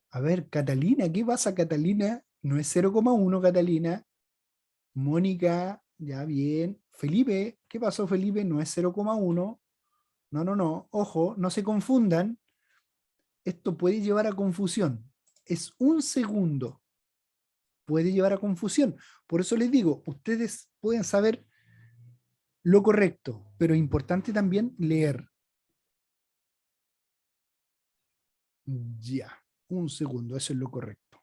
A ver, Catalina, ¿qué pasa, Catalina? No es 0,1, Catalina. Mónica, ya bien. Felipe, ¿qué pasó, Felipe? No es 0,1. No. Ojo, no se confundan. Esto puede llevar a confusión. Es un segundo. Puede llevar a confusión. Por eso les digo, ustedes pueden saber lo correcto, pero es importante también leer. Ya, un segundo, eso es lo correcto.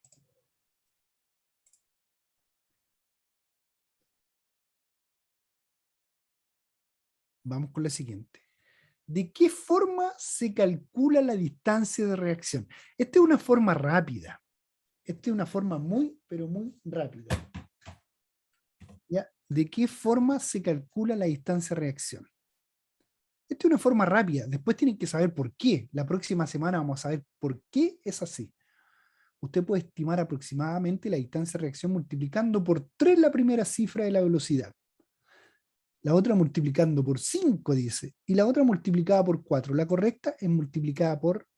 Vamos con la siguiente. ¿De qué forma se calcula la distancia de reacción? Esta es una forma rápida. Esta es una forma muy, pero muy rápida. ¿Ya? ¿De qué forma se calcula la distancia de reacción? Esta es una forma rápida. Después tienen que saber por qué. La próxima semana vamos a ver por qué es así. Usted puede estimar aproximadamente la distancia de reacción multiplicando por 3 la primera cifra de la velocidad. La otra multiplicando por 5, dice. Y la otra multiplicada por 4. La correcta es multiplicada por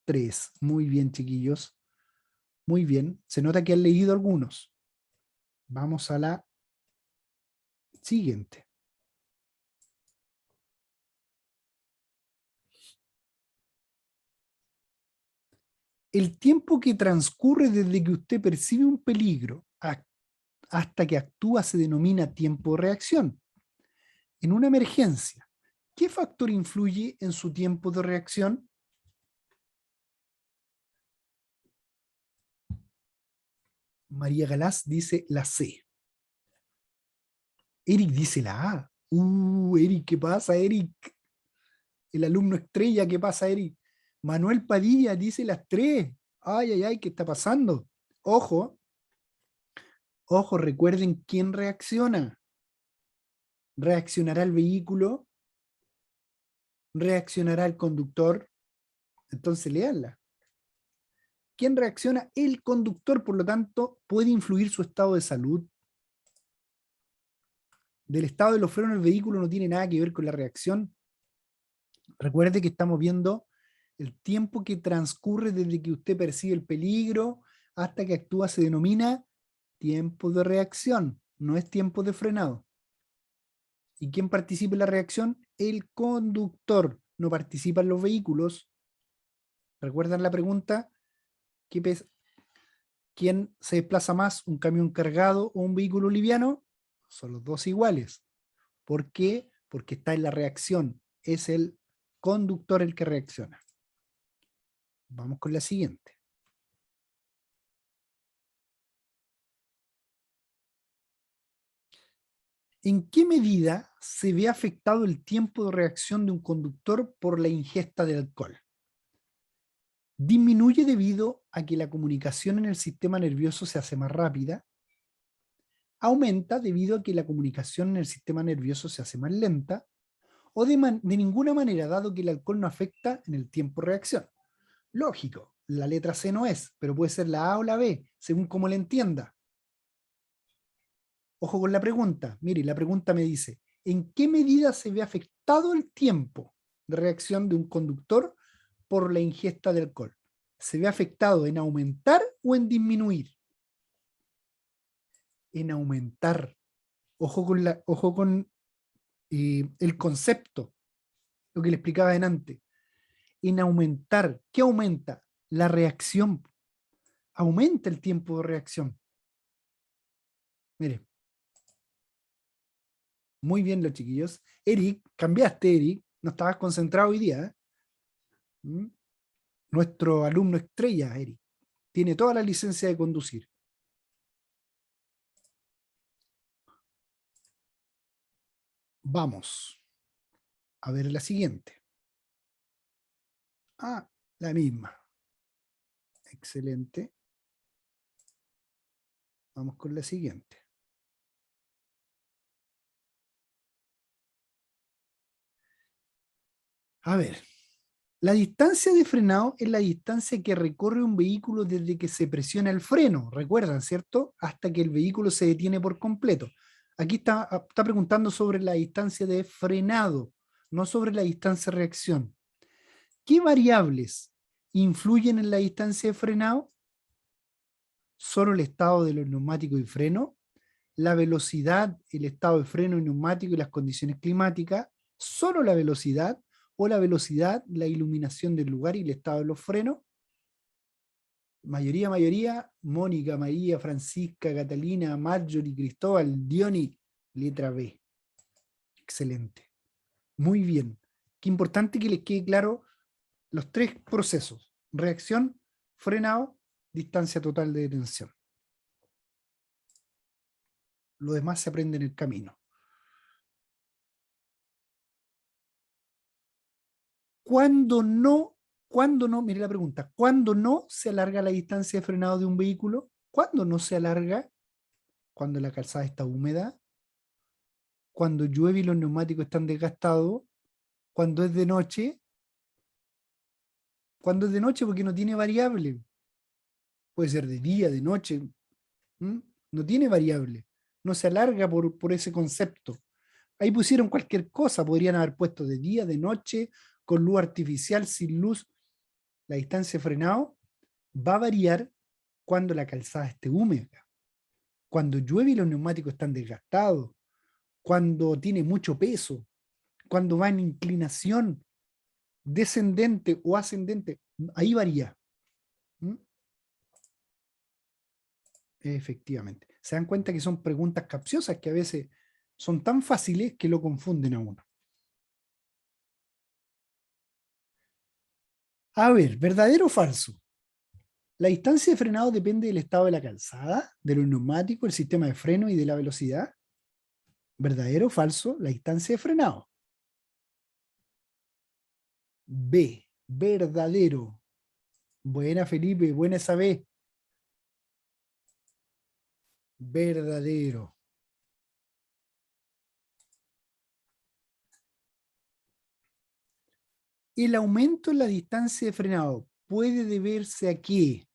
3. Muy bien, chiquillos. Muy bien. Se nota que han leído algunos. Vamos a la siguiente. El tiempo que transcurre desde que usted percibe un peligro hasta que actúa se denomina tiempo de reacción. En una emergencia, ¿qué factor influye en su tiempo de reacción? María Galás dice la C. Eric dice la A. Eric, ¿qué pasa, Eric? El alumno estrella, ¿qué pasa, Eric? Manuel Padilla dice las 3. Ay, ¿qué está pasando? Ojo, recuerden quién reacciona. Reaccionará el vehículo, reaccionará el conductor. Entonces, léanla. ¿Quién reacciona? El conductor, por lo tanto, puede influir su estado de salud. Del estado de los frenos del vehículo no tiene nada que ver con la reacción. Recuerde que estamos viendo El tiempo que transcurre desde que usted percibe el peligro hasta que actúa se denomina tiempo de reacción, no es tiempo de frenado. ¿Y quién participa en la reacción? El conductor. No participan los vehículos. ¿Recuerdan la pregunta? ¿Quién se desplaza más, un camión cargado o un vehículo liviano? Son los dos iguales. ¿Por qué? Porque está en la reacción. Es el conductor el que reacciona. Vamos con la siguiente. ¿En qué medida se ve afectado el tiempo de reacción de un conductor por la ingesta de alcohol? Disminuye debido a que la comunicación en el sistema nervioso se hace más rápida. Aumenta debido a que la comunicación en el sistema nervioso se hace más lenta. O de ninguna manera, dado que el alcohol no afecta en el tiempo de reacción. Lógico, la letra C no es, pero puede ser la A o la B, según como la entienda. Ojo con la pregunta. Mire, la pregunta me dice, ¿en qué medida se ve afectado el tiempo de reacción de un conductor por la ingesta de alcohol? ¿Se ve afectado en aumentar o en disminuir? En aumentar. Ojo con el concepto, lo que le explicaba antes. En aumentar. ¿Qué aumenta? La reacción. Aumenta el tiempo de reacción. Mire. Muy bien los chiquillos. Eric, cambiaste, Eric. No estabas concentrado hoy día. ¿Mm? Nuestro alumno estrella, Eric. Tiene toda la licencia de conducir. Vamos a ver la siguiente. Ah, la misma. Excelente. Vamos con la siguiente. A ver. La distancia de frenado es la distancia que recorre un vehículo desde que se presiona el freno, recuerdan, ¿cierto? Hasta que el vehículo se detiene por completo. Aquí está preguntando sobre la distancia de frenado, no sobre la distancia de reacción. ¿Qué variables influyen en la distancia de frenado? Solo el estado de los neumáticos y freno, la velocidad, el estado de freno y neumático y las condiciones climáticas, solo la velocidad, o la velocidad, la iluminación del lugar y el estado de los frenos. Mayoría, Mónica, María, Francisca, Catalina, Marjorie, Cristóbal, Diony, letra B. Excelente. Muy bien. Qué importante que les quede claro los tres procesos: reacción, frenado, distancia total de detención. Lo demás se aprende en el camino. ¿Cuándo no, mire la pregunta, cuándo no se alarga la distancia de frenado de un vehículo? ¿Cuándo no se alarga? Cuando la calzada está húmeda, cuando llueve y los neumáticos están desgastados, cuando es de noche, porque no tiene variable. Puede ser de día, de noche, ¿m? No tiene variable, no se alarga por ese concepto. Ahí pusieron cualquier cosa, podrían haber puesto de día, de noche, con luz artificial, sin luz. La distancia de frenado va a variar cuando la calzada esté húmeda, cuando llueve y los neumáticos están desgastados, cuando tiene mucho peso, cuando va en inclinación descendente o ascendente, ahí varía. ¿Mm? Efectivamente. Se dan cuenta que son preguntas capciosas que a veces son tan fáciles que lo confunden a uno. A ver, ¿verdadero o falso? La distancia de frenado depende del estado de la calzada, de los neumáticos, el sistema de freno y de la velocidad. ¿Verdadero o falso? La distancia de frenado. B, verdadero. Buena, Felipe, buena esa B. Verdadero. El aumento en la distancia de frenado puede deberse a qué.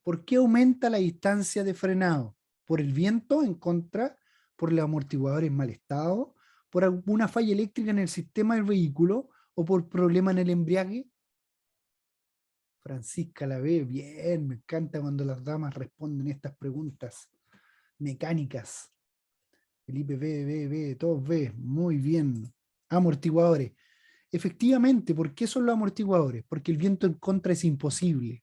¿Por qué aumenta la distancia de frenado? ¿Por el viento en contra? ¿Por los amortiguadores en mal estado? ¿Por alguna falla eléctrica en el sistema del vehículo? ¿O por problema en el embriague? Francisca la ve, bien, me encanta cuando las damas responden estas preguntas mecánicas. Felipe ve, todos ve, muy bien. Amortiguadores. Efectivamente, ¿por qué son los amortiguadores? Porque el viento en contra es imposible.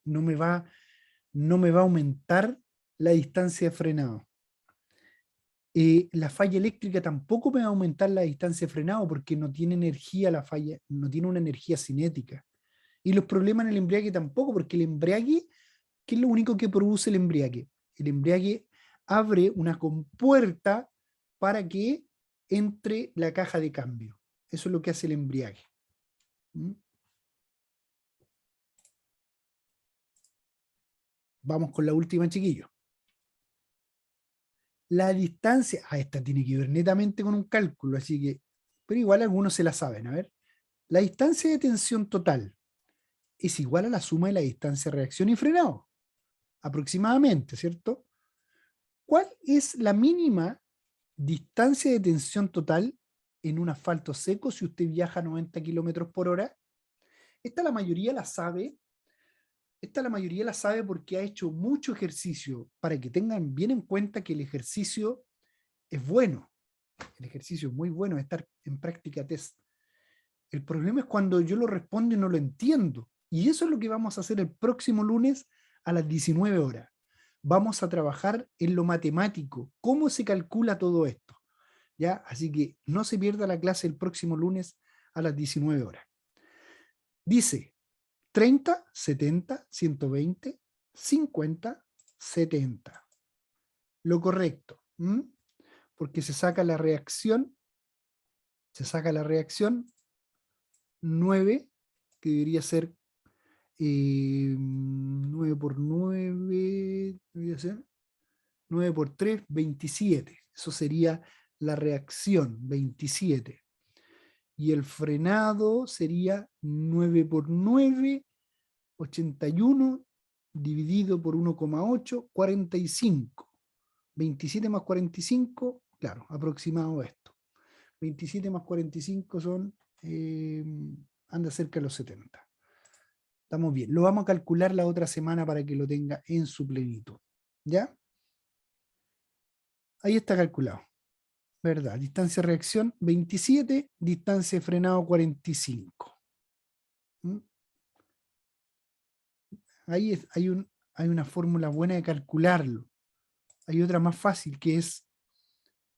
No me va a aumentar la distancia de frenado. La falla eléctrica tampoco me va a aumentar la distancia de frenado porque no tiene energía la falla, no tiene una energía cinética. Y los problemas en el embriague tampoco, porque el embriague, ¿qué es lo único que produce el embriague? El embriague abre una compuerta para que entre la caja de cambio. Eso es lo que hace el embriague. ¿Mm? Vamos con la última, chiquillos. La distancia, esta tiene que ver netamente con un cálculo, así que, pero igual algunos se la saben, a ver. La distancia de tensión total es igual a la suma de la distancia de reacción y frenado, aproximadamente, ¿cierto? ¿Cuál es la mínima distancia de tensión total en un asfalto seco si usted viaja a 90 kilómetros por hora? Esta la mayoría la sabe. Esta la mayoría la sabe porque ha hecho mucho ejercicio, para que tengan bien en cuenta que el ejercicio es bueno. El ejercicio es muy bueno, estar en práctica test. El problema es cuando yo lo respondo y no lo entiendo. Y eso es lo que vamos a hacer el próximo lunes a las 19 horas. Vamos a trabajar en lo matemático, cómo se calcula todo esto. ¿Ya? Así que no se pierda la clase el próximo lunes a las 19 horas. Dice 30, 70, 120, 50, 70. Lo correcto. Porque se saca la reacción 9, que debería ser 9 por 9, debería ser 9 por 3, 27. Eso sería la reacción, 27. Y el frenado sería 9 por 9, 81, dividido por 1,8, 45. 27 más 45, claro, aproximado esto. 27 más 45 son, anda cerca de los 70. Estamos bien. Lo vamos a calcular la otra semana para que lo tenga en su plenitud. ¿Ya? Ahí está calculado. ¿Verdad? Distancia de reacción 27, distancia de frenado 45. Ahí hay una fórmula buena de calcularlo. Hay otra más fácil que es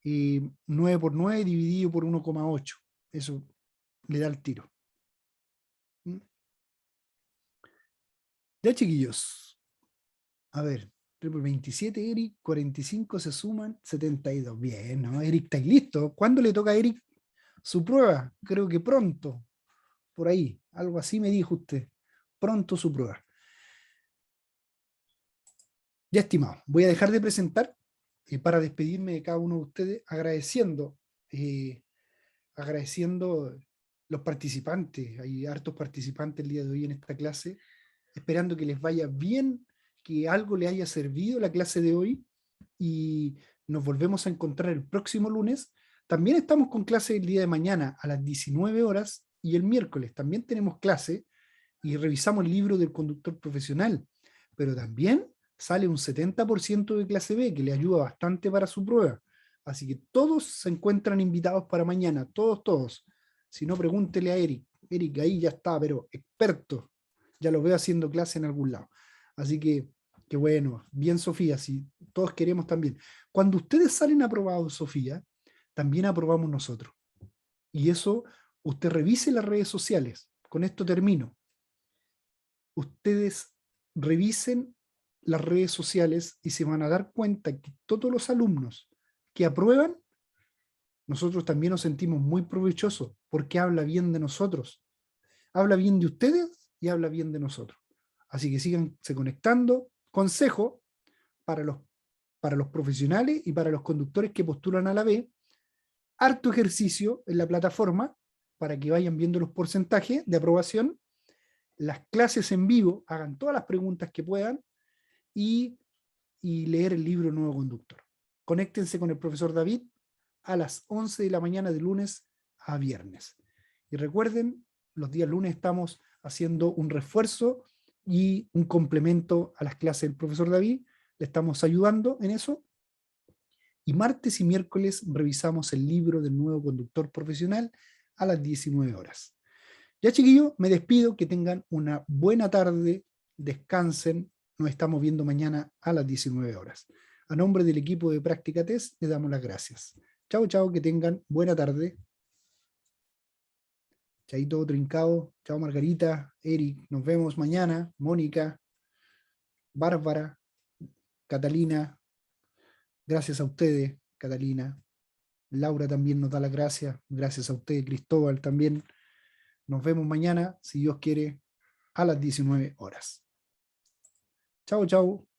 9 por 9 dividido por 1,8. Eso le da el tiro. Ya, chiquillos. A ver, 27, Eric, 45 se suman, 72. Bien, ¿no? Eric, ¿estáis listo? ¿Cuándo le toca a Eric su prueba? Creo que pronto. Por ahí, algo así me dijo usted. Pronto su prueba. Ya, estimado, voy a dejar de presentar para despedirme de cada uno de ustedes, agradeciendo los participantes. Hay hartos participantes el día de hoy en esta clase, esperando que les vaya bien, que algo les haya servido la clase de hoy, y nos volvemos a encontrar el próximo lunes. También estamos con clase el día de mañana a las 19 horas, y el miércoles también tenemos clase y revisamos el libro del conductor profesional, pero también sale un 70% de clase B que le ayuda bastante para su prueba. Así que todos se encuentran invitados para mañana, todos. Si no, pregúntele a Eric. Eric ahí ya está, pero experto. Ya lo veo haciendo clase en algún lado. Así que bueno, bien Sofía, si todos queremos también. Cuando ustedes salen aprobados, Sofía, también aprobamos nosotros. Y eso, usted revise las redes sociales. Con esto termino. Ustedes revisen las redes sociales y se van a dar cuenta que todos los alumnos que aprueban, nosotros también nos sentimos muy provechosos porque habla bien de nosotros, habla bien de ustedes y habla bien de nosotros. Así que síganse conectando. Consejo para los profesionales y para los conductores que postulan a la B: harto ejercicio en la plataforma para que vayan viendo los porcentajes de aprobación, las clases en vivo, hagan todas las preguntas que puedan, y leer el libro Nuevo Conductor. Conéctense con el profesor David a las 11 de la mañana de lunes a viernes. Y recuerden, los días lunes estamos haciendo un refuerzo y un complemento a las clases del profesor David. Le estamos ayudando en eso. Y martes y miércoles revisamos el libro del nuevo conductor profesional a las 19 horas. Ya, chiquillos, me despido, que tengan una buena tarde, descansen, nos estamos viendo mañana a las 19 horas. A nombre del equipo de Práctica Test, les damos las gracias. Chao, chao, que tengan buena tarde. Chaito, Trincado, chao Margarita, Eric, nos vemos mañana, Mónica, Bárbara, Catalina, gracias a ustedes, Catalina. Laura también nos da las gracias a usted, Cristóbal también. Nos vemos mañana, si Dios quiere, a las 19 horas. Chao, chao.